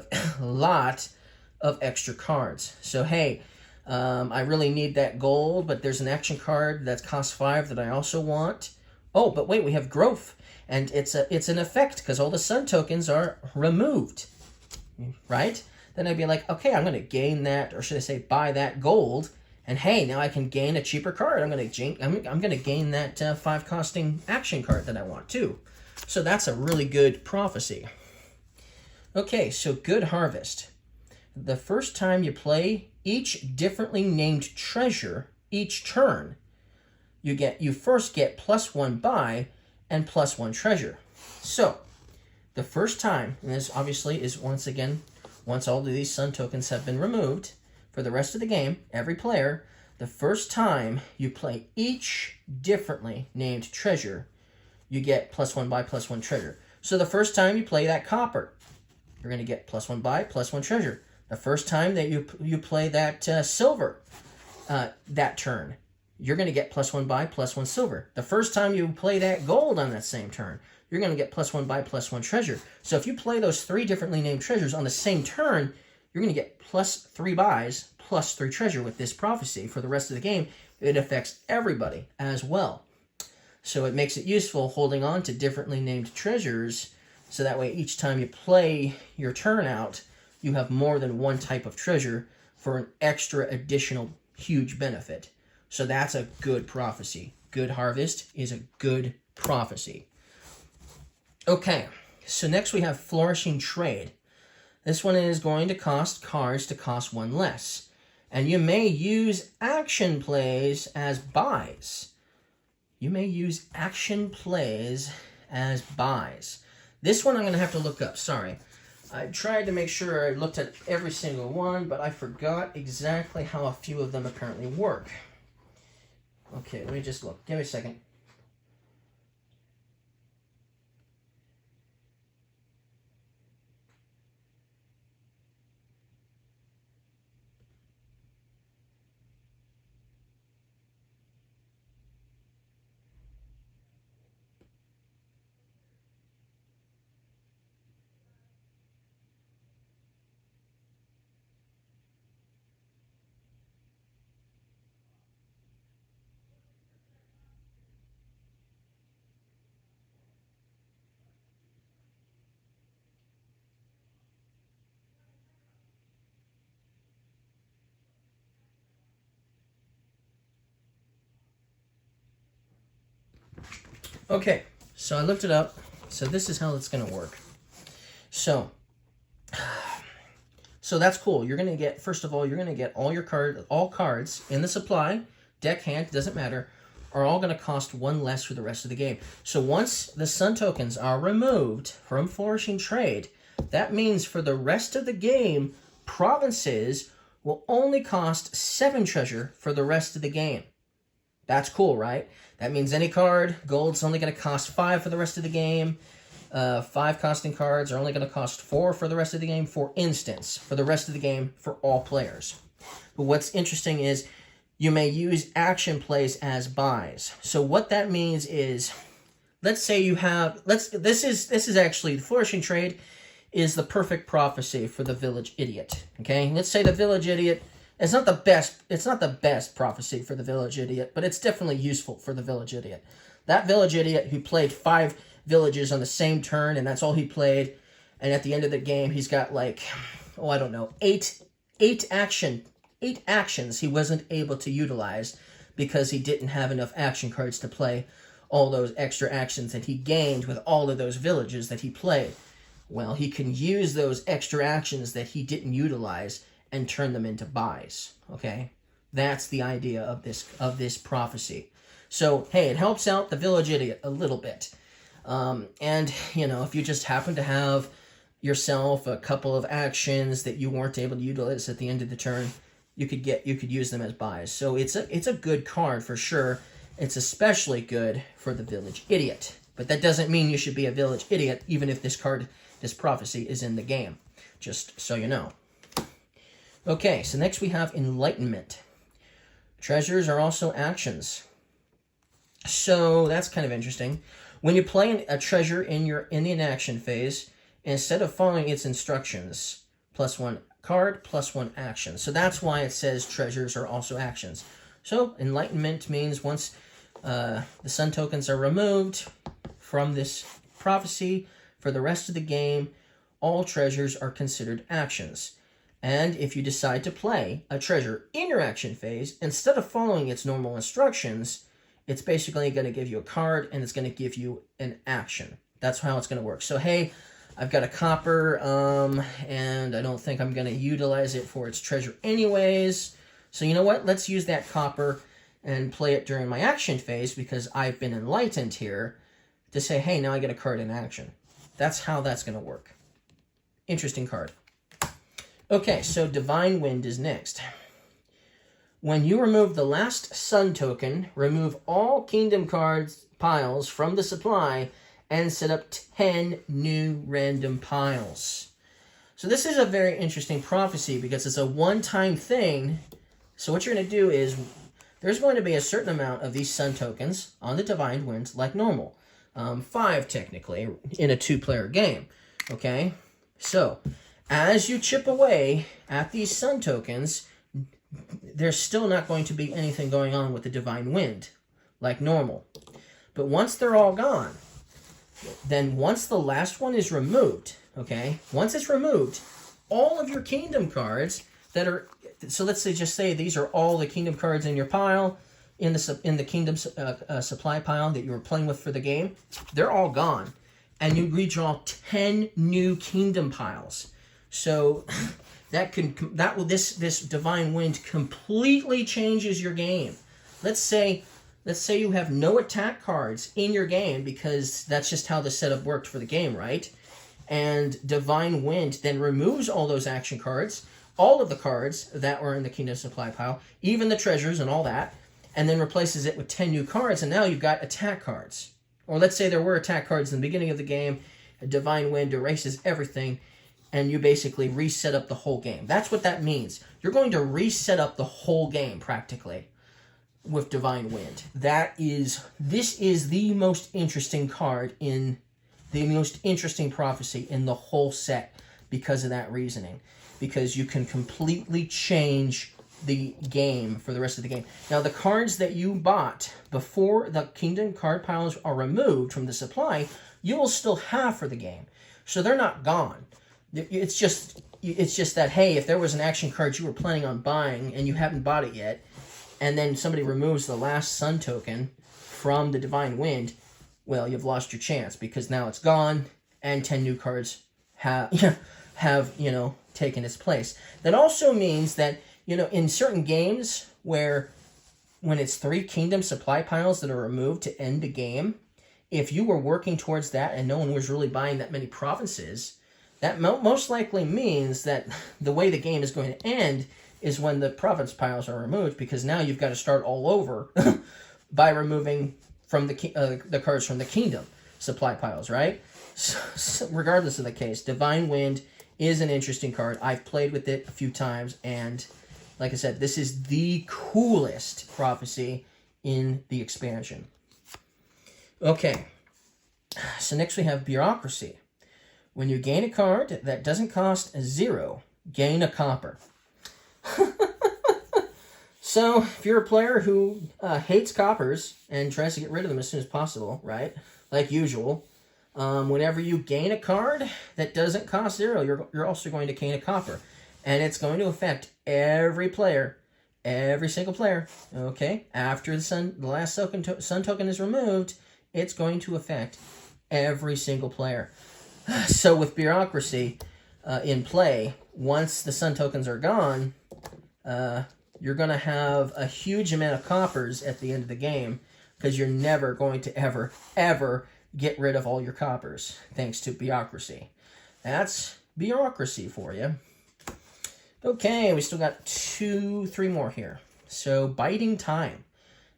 of extra cards. So hey, I really need that gold, but there's an action card that costs 5 that I also want. Oh, but wait, we have growth, and it's an effect because all the Sun tokens are removed, right? Then I'd be like, okay, I'm going to gain that, or should I say buy that gold, and hey, now I can gain a cheaper card. I'm going to gain that 5 costing action card that I want too. So that's a really good prophecy. Okay, so good harvest. The first time you play each differently named treasure each turn, you first get +1 buy and +1 treasure. So the first time, and this obviously is once all of these Sun tokens have been removed for the rest of the game, every player, the first time you play each differently named treasure, you get +1 buy, +1 treasure. So the first time you play that copper, you're going to get +1 buy, +1 treasure. The first time that you play that silver, that turn, you're going to get +1 buy, +1 silver. The first time you play that gold on that same turn, you're going to get +1 buy, +1 treasure. So if you play those 3 differently named treasures on the same turn, you're going to get +3 buys, +3 treasure with this prophecy for the rest of the game. It affects everybody as well. So it makes it useful holding on to differently named treasures, so that way each time you play your turn out, you have more than one type of treasure for an extra additional huge benefit. So that's a good prophecy. Good harvest is a good prophecy. Okay, so next we have Flourishing Trade. This one is going to cost cards to cost 1 less. And you may use action plays as buys. This one I'm going to have to look up, sorry. I tried to make sure I looked at every single one, but I forgot exactly how a few of them apparently work. Okay, let me just look. Give me a second. Okay, so I looked it up. So this is how it's going to work. So that's cool. You're going to get, first of all, you're going to get all cards in the supply, deck, hand, doesn't matter, are all going to cost 1 less for the rest of the game. So once the Sun tokens are removed from Flourishing Trade, that means for the rest of the game, provinces will only cost 7 treasure for the rest of the game. That's cool, right? That means any card, gold's only going to cost 5 for the rest of the game. 5 costing cards are only going to cost 4 for the rest of the game, for instance, for the rest of the game for all players. But what's interesting is you may use action plays as buys. So what that means is, let's say you have, this is actually, the Flourishing Trade is the perfect prophecy for the Village Idiot. Okay, let's say the Village Idiot, it's not the best prophecy for the Village Idiot, but it's definitely useful for the Village Idiot. That Village Idiot who played 5 villages on the same turn, and that's all he played, and at the end of the game he's got like, oh, I don't know, 8 actions he wasn't able to utilize because he didn't have enough action cards to play all those extra actions that he gained with all of those villages that he played. Well, he can use those extra actions that he didn't utilize and turn them into buys, okay? That's the idea of this prophecy. So, hey, it helps out the village idiot a little bit. And, you know, if you just happen to have yourself a couple of actions that you weren't able to utilize at the end of the turn, you could use them as buys. So it's a good card for sure. It's especially good for the village idiot. But that doesn't mean you should be a village idiot even if this prophecy is in the game. Just so you know. Okay, so next we have Enlightenment. Treasures are also actions. So that's kind of interesting. When you play a treasure in the inaction phase, instead of following its instructions, +1 card, +1 action. So that's why it says treasures are also actions. So Enlightenment means once the sun tokens are removed from this prophecy, for the rest of the game, all treasures are considered actions. And if you decide to play a treasure in your action phase, instead of following its normal instructions, it's basically going to give you a card and it's going to give you an action. That's how it's going to work. So, hey, I've got a copper, and I don't think I'm going to utilize it for its treasure anyways. So you know what? Let's use that copper and play it during my action phase because I've been enlightened here to say, hey, now I get a card in action. That's how that's going to work. Interesting card. Okay, so Divine Wind is next. When you remove the last sun token, remove all kingdom cards piles from the supply and set up 10 new random piles. So this is a very interesting prophecy because it's a one-time thing. So what you're going to do is there's going to be a certain amount of these sun tokens on the Divine Wind like normal. 5 technically in a 2-player game. Okay? So as you chip away at these sun tokens, there's still not going to be anything going on with the Divine Wind like normal. But once they're all gone, then once the last one is removed, okay, once it's removed, all of your kingdom cards that are, so let's say these are all the kingdom cards in your pile, in the kingdom supply pile that you were playing with for the game, they're all gone. And you redraw 10 new kingdom piles. So this Divine Wind completely changes your game. Let's say you have no attack cards in your game because that's just how the setup worked for the game, right? And Divine Wind then removes all those action cards, all of the cards that were in the Kingdom Supply pile, even the treasures and all that, and then replaces it with 10 new cards, and now you've got attack cards. Or let's say there were attack cards in the beginning of the game, a Divine Wind erases everything, and you basically reset up the whole game. That's what that means. You're going to reset up the whole game, practically, with Divine Wind. This is the most interesting card in the most interesting prophecy in the whole set because of that reasoning. Because you can completely change the game for the rest of the game. Now, the cards that you bought before the Kingdom card piles are removed from the supply, you will still have for the game. So they're not gone. It's just that, hey, if there was an action card you were planning on buying and you haven't bought it yet, and then somebody removes the last sun token from the Divine Wind, well, you've lost your chance because now it's gone and 10 new cards have taken its place. That also means that, in certain games when it's 3 kingdom supply piles that are removed to end the game, if you were working towards that and no one was really buying that many provinces, that most likely means that the way the game is going to end is when the province piles are removed, because now you've got to start all over by removing from the cards from the kingdom supply piles, right? So regardless of the case, Divine Wind is an interesting card. I've played with it a few times, and like I said, this is the coolest prophecy in the expansion. Okay, so next we have Bureaucracy. When you gain a card that doesn't cost 0, gain a copper. So, if you're a player who hates coppers and tries to get rid of them as soon as possible, right, like usual, whenever you gain a card that doesn't cost 0, you're also going to gain a copper. And it's going to affect every player, every single player, okay? After the last sun token is removed, It's going to affect every single player. So with Bureaucracy in play, once the Sun tokens are gone, you're going to have a huge amount of coppers at the end of the game, because you're never going to ever get rid of all your coppers thanks to Bureaucracy. That's Bureaucracy for you. Okay, we still got 3 more here. So, Biding Time.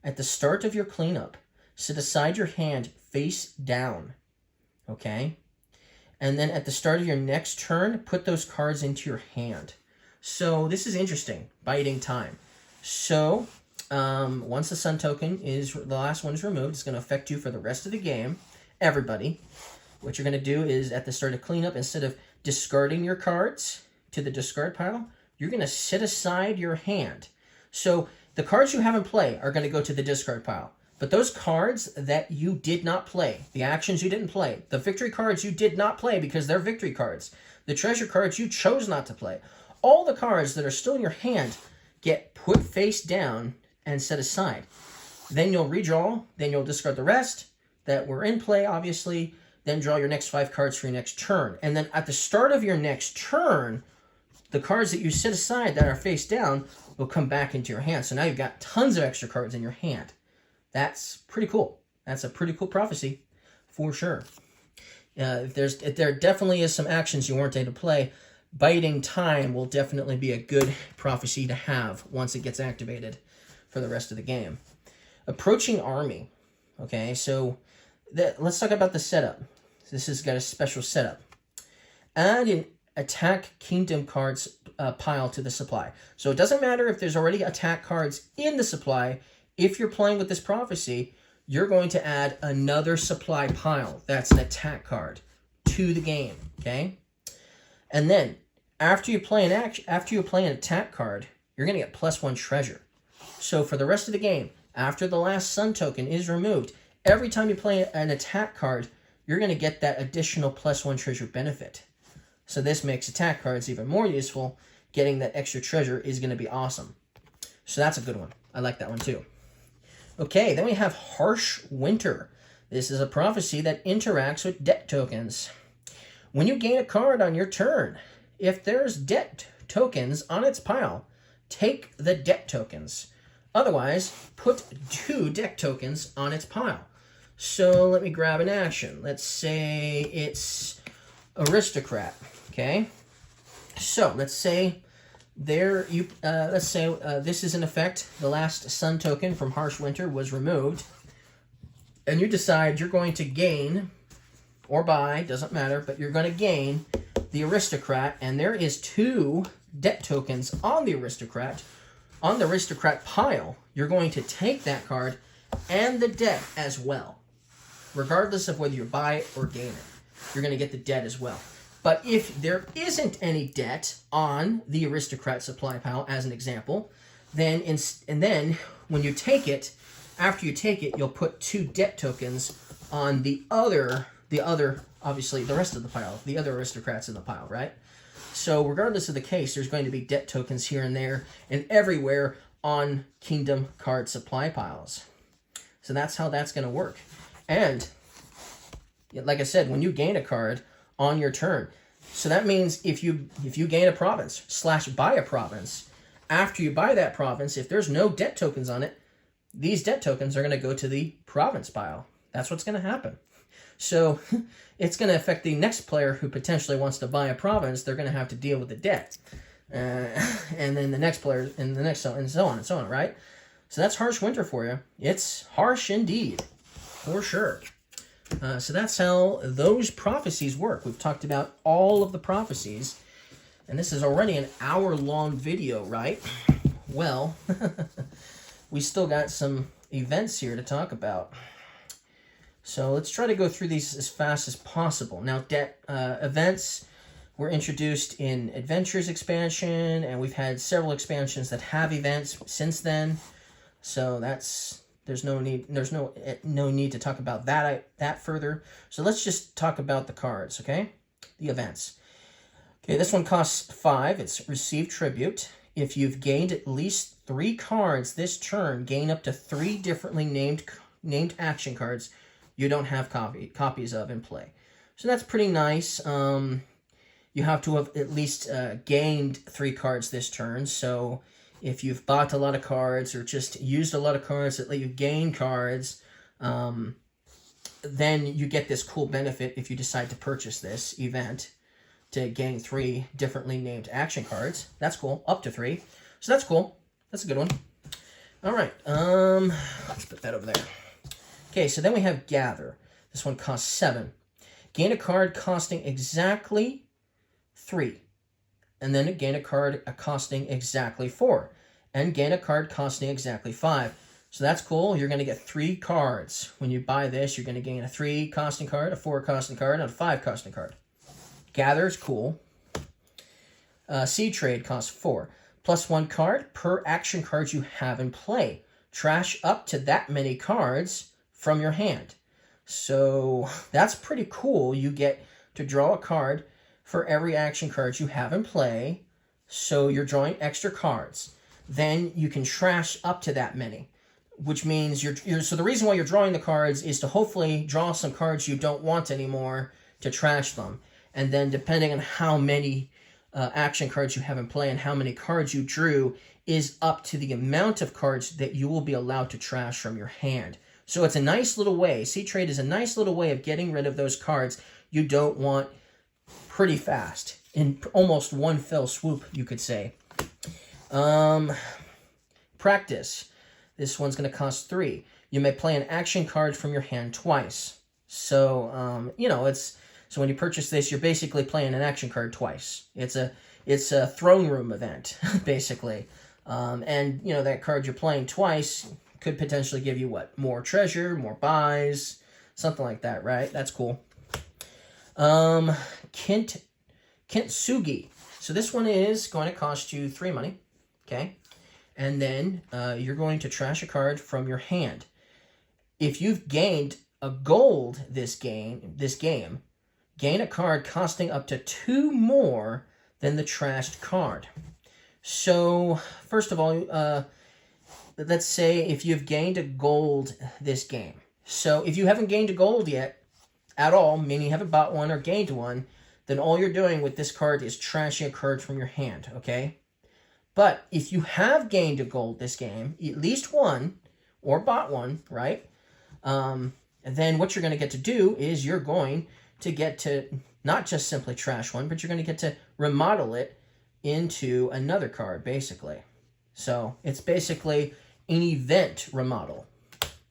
At the start of your cleanup, set aside your hand face down. Okay? And then at the start of your next turn, put those cards into your hand. So, this is interesting. Biding Time. So, once the Sun token is, the last one is removed, it's going to affect you for the rest of the game. Everybody. What you're going to do is, at the start of cleanup, instead of discarding your cards to the discard pile, you're going to set aside your hand. So the cards you have in play are going to go to the discard pile. But those cards that you did not play, the actions you didn't play, the victory cards you did not play because they're victory cards, the treasure cards you chose not to play, all the cards that are still in your hand get put face down and set aside. Then you'll redraw, then you'll discard the rest that were in play, obviously, then draw your next 5 cards for your next turn. And then at the start of your next turn, the cards that you set aside that are face down will come back into your hand. So now you've got tons of extra cards in your hand. That's pretty cool. That's a pretty cool prophecy, for sure. If there definitely is some actions you weren't able to play, Biding Time will definitely be a good prophecy to have once it gets activated for the rest of the game. Approaching Army. Okay, so let's talk about the setup. This has got a special setup. Add an attack kingdom cards pile to the supply. So it doesn't matter if there's already attack cards in the supply. If you're playing with this prophecy, you're going to add another supply pile. That's an attack card to the game. Okay, and then after you play an attack card, you're going to get +1 treasure. So for the rest of the game, after the last Sun token is removed, every time you play an attack card, you're going to get that additional +1 treasure benefit. So this makes attack cards even more useful. Getting that extra treasure is going to be awesome. So that's a good one. I like that one too. Okay, then we have Harsh Winter. This is a prophecy that interacts with debt tokens. When you gain a card on your turn, if there's debt tokens on its pile, take the debt tokens. Otherwise, put 2 debt tokens on its pile. So let me grab an action. Let's say it's Aristocrat. Okay, so let's say this is in effect. The last Sun token from Harsh Winter was removed, and you decide you're going to gain or buy, doesn't matter, but you're going to gain the Aristocrat, and there is 2 debt tokens on the Aristocrat. On the Aristocrat pile, you're going to take that card and the debt as well. Regardless of whether you buy it or gain it, you're going to get the debt as well. But if there isn't any debt on the Aristocrat supply pile, as an example, then when you take it, after you take it, you'll put 2 debt tokens on the other, obviously, the rest of the pile, the other Aristocrats in the pile, right? So regardless of the case, there's going to be debt tokens here and there and everywhere on Kingdom card supply piles. So that's how that's going to work. And like I said, when you gain a card on your turn, so that means if you gain a province / buy a province, after you buy that province, if there's no debt tokens on it, these debt tokens are going to go to the province pile. That's what's going to happen. So it's going to affect the next player who potentially wants to buy a province. They're going to have to deal with the debt. And then the next player, and the next, and so on, right? So that's Harsh Winter for you. It's harsh indeed, for sure. So that's how those prophecies work. We've talked about all of the prophecies, and this is already an hour-long video, right? Well, we still got some events here to talk about. So let's try to go through these as fast as possible. Now, events were introduced in Adventures expansion, and we've had several expansions that have events since then. So there's no need to talk about that further. So let's just talk about the cards, okay? The events. Okay, this one costs 5. It's Receive Tribute. If you've gained at least 3 cards this turn, gain up to 3 differently named action cards you don't have copies of in play. So that's pretty nice. You have to have at least gained 3 cards this turn. So if you've bought a lot of cards or just used a lot of cards that let you gain cards, then you get this cool benefit if you decide to purchase this event to gain 3 differently named action cards. That's cool. Up to 3. So that's cool. That's a good one. All right. Let's put that over there. Okay, so then we have Gather. This one costs 7. Gain a card costing exactly 3. And then gain a card costing exactly 4. And gain a card costing exactly 5. So that's cool. You're going to get 3 cards. When you buy this, you're going to gain a 3 costing card, a 4 costing card, and a 5 costing card. Gather is cool. Seed Trade costs 4. Plus 1 card per action card you have in play. Trash up to that many cards from your hand. So that's pretty cool. You get to draw a card for every action card you have in play. So you're drawing extra cards. Then you can trash up to that many, which means so the reason why you're drawing the cards is to hopefully draw some cards you don't want anymore to trash them. And then depending on how many action cards you have in play and how many cards you drew is up to the amount of cards that you will be allowed to trash from your hand. So it's a nice little way. Seed Trade is a nice little way of getting rid of those cards you don't want pretty fast. In almost one fell swoop, you could say. Practice. This one's going to cost 3. You may play an action card from your hand twice. So, so when you purchase this, you're basically playing an action card twice. It's a throne room event, basically. And, that card you're playing twice could potentially give you, more treasure, more buys, something like that, right? That's cool. Kintsugi. So this one is going to cost you 3 money, okay? And then you're going to trash a card from your hand. If you've gained a gold this game, gain a card costing up to 2 more than the trashed card. So, first of all, let's say if you've gained a gold this game. So, if you haven't gained a gold yet at all, meaning you haven't bought one or gained one, then all you're doing with this card is trashing a card from your hand, okay? But if you have gained a gold this game, at least one, or bought one, right? Then what you're going to get to do is you're going to get to not just simply trash one, but you're going to get to remodel it into another card, basically. So it's basically an event remodel,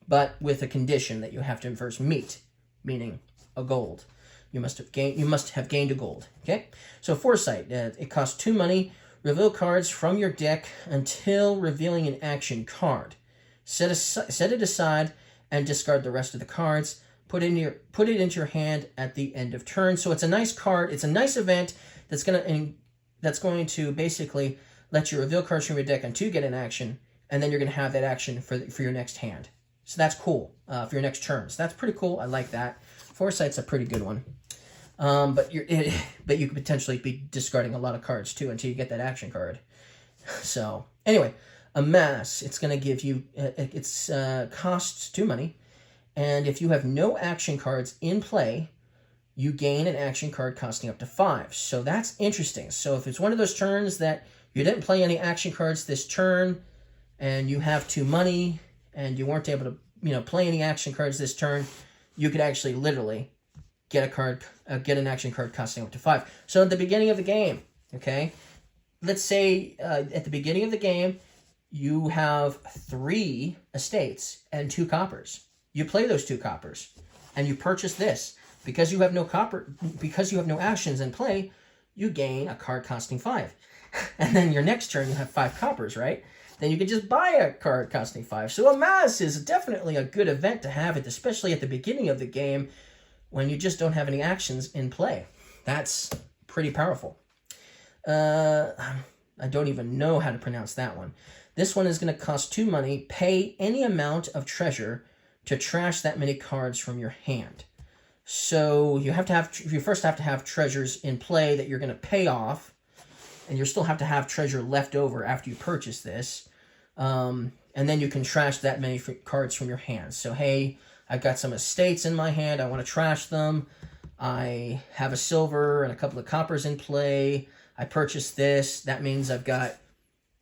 but with a condition that you have to first meet, meaning a gold. You must have gained a gold. Okay. So Foresight, it costs 2 money. Reveal cards from your deck until revealing an action card. Set it aside and discard the rest of the cards. Put it into your hand at the end of turn. So it's a nice card. It's a nice event that's going to basically let you reveal cards from your deck until you get an action, and then you're going to have that action for your next hand. So that's cool for your next turn. So that's pretty cool. I like that. Foresight's a pretty good one. But you could potentially be discarding a lot of cards too until you get that action card. So anyway, Amass. It's going to give you costs 2 money. And if you have no action cards in play, you gain an action card costing up to 5. So that's interesting. So if it's one of those turns that you didn't play any action cards this turn, and you have 2 money, and you weren't able to play any action cards this turn, you could actually literally get an action card costing up to 5. So at the beginning of the game, okay, let's say at the beginning of the game, you have 3 estates and 2 coppers. You play those 2 coppers, and you purchase this. Because you have no actions in play, you gain a card costing 5. And then your next turn, you have 5 coppers, right? Then you can just buy a card costing 5. So Amass is definitely a good event to have, especially at the beginning of the game when you just don't have any actions in play. That's pretty powerful. I don't even know how to pronounce that one. This one is going to cost 2 money. Pay any amount of treasure to trash that many cards from your hand. So you first have to have treasures in play that you're going to pay off, and you still have to have treasure left over after you purchase this. And then you can trash that many cards from your hand. So hey, I've got some estates in my hand. I want to trash them. I have a silver and a couple of coppers in play. I purchased this. That means I've got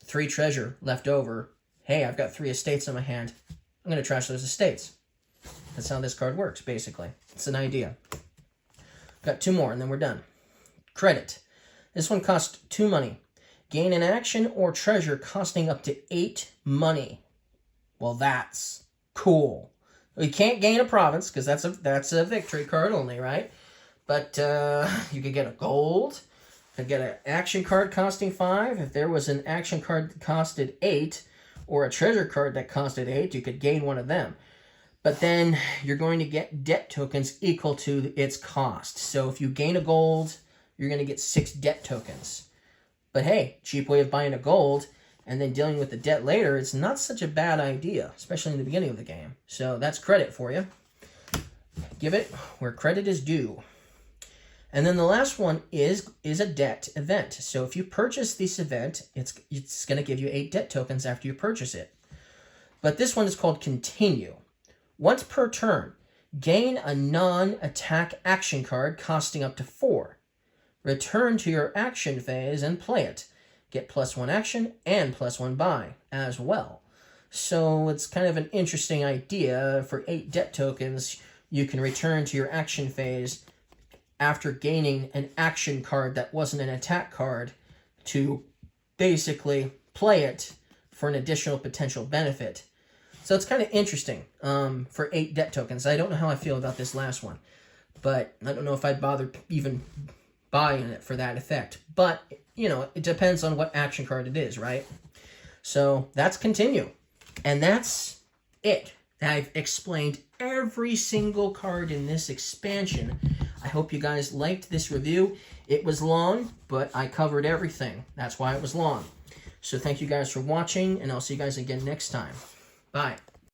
3 treasure left over. Hey, I've got 3 estates in my hand. I'm going to trash those estates. That's how this card works, basically. It's an idea. Got 2 more, and then we're done. Credit. This one costs 2 money. Gain an action or treasure costing up to 8 money. Well, that's cool. You can't gain a province, because that's a victory card only, right? But you could get a gold. You could get an action card costing 5. If there was an action card that costed 8, or a treasure card that costed 8, you could gain one of them. But then you're going to get debt tokens equal to its cost. So if you gain a gold, you're going to get 6 debt tokens. But hey, cheap way of buying a gold and then dealing with the debt later, it's not such a bad idea, especially in the beginning of the game. So that's credit for you. Give it where credit is due. And then the last one is a debt event. So if you purchase this event, it's going to give you 8 debt tokens after you purchase it. But this one is called Continue. Once per turn, gain a non-attack action card costing up to 4. Return to your action phase and play it. Get +1 action and +1 buy as well. So it's kind of an interesting idea. For 8 debt tokens, you can return to your action phase after gaining an action card that wasn't an attack card to basically play it for an additional potential benefit. So it's kind of interesting for 8 debt tokens. I don't know how I feel about this last one, but I don't know if I'd bother even buying it for that effect. But, you know, it depends on what action card it is, right? So that's Continue. And that's it. I've explained every single card in this expansion. I hope you guys liked this review. It was long, but I covered everything. That's why it was long. So thank you guys for watching, and I'll see you guys again next time. Bye.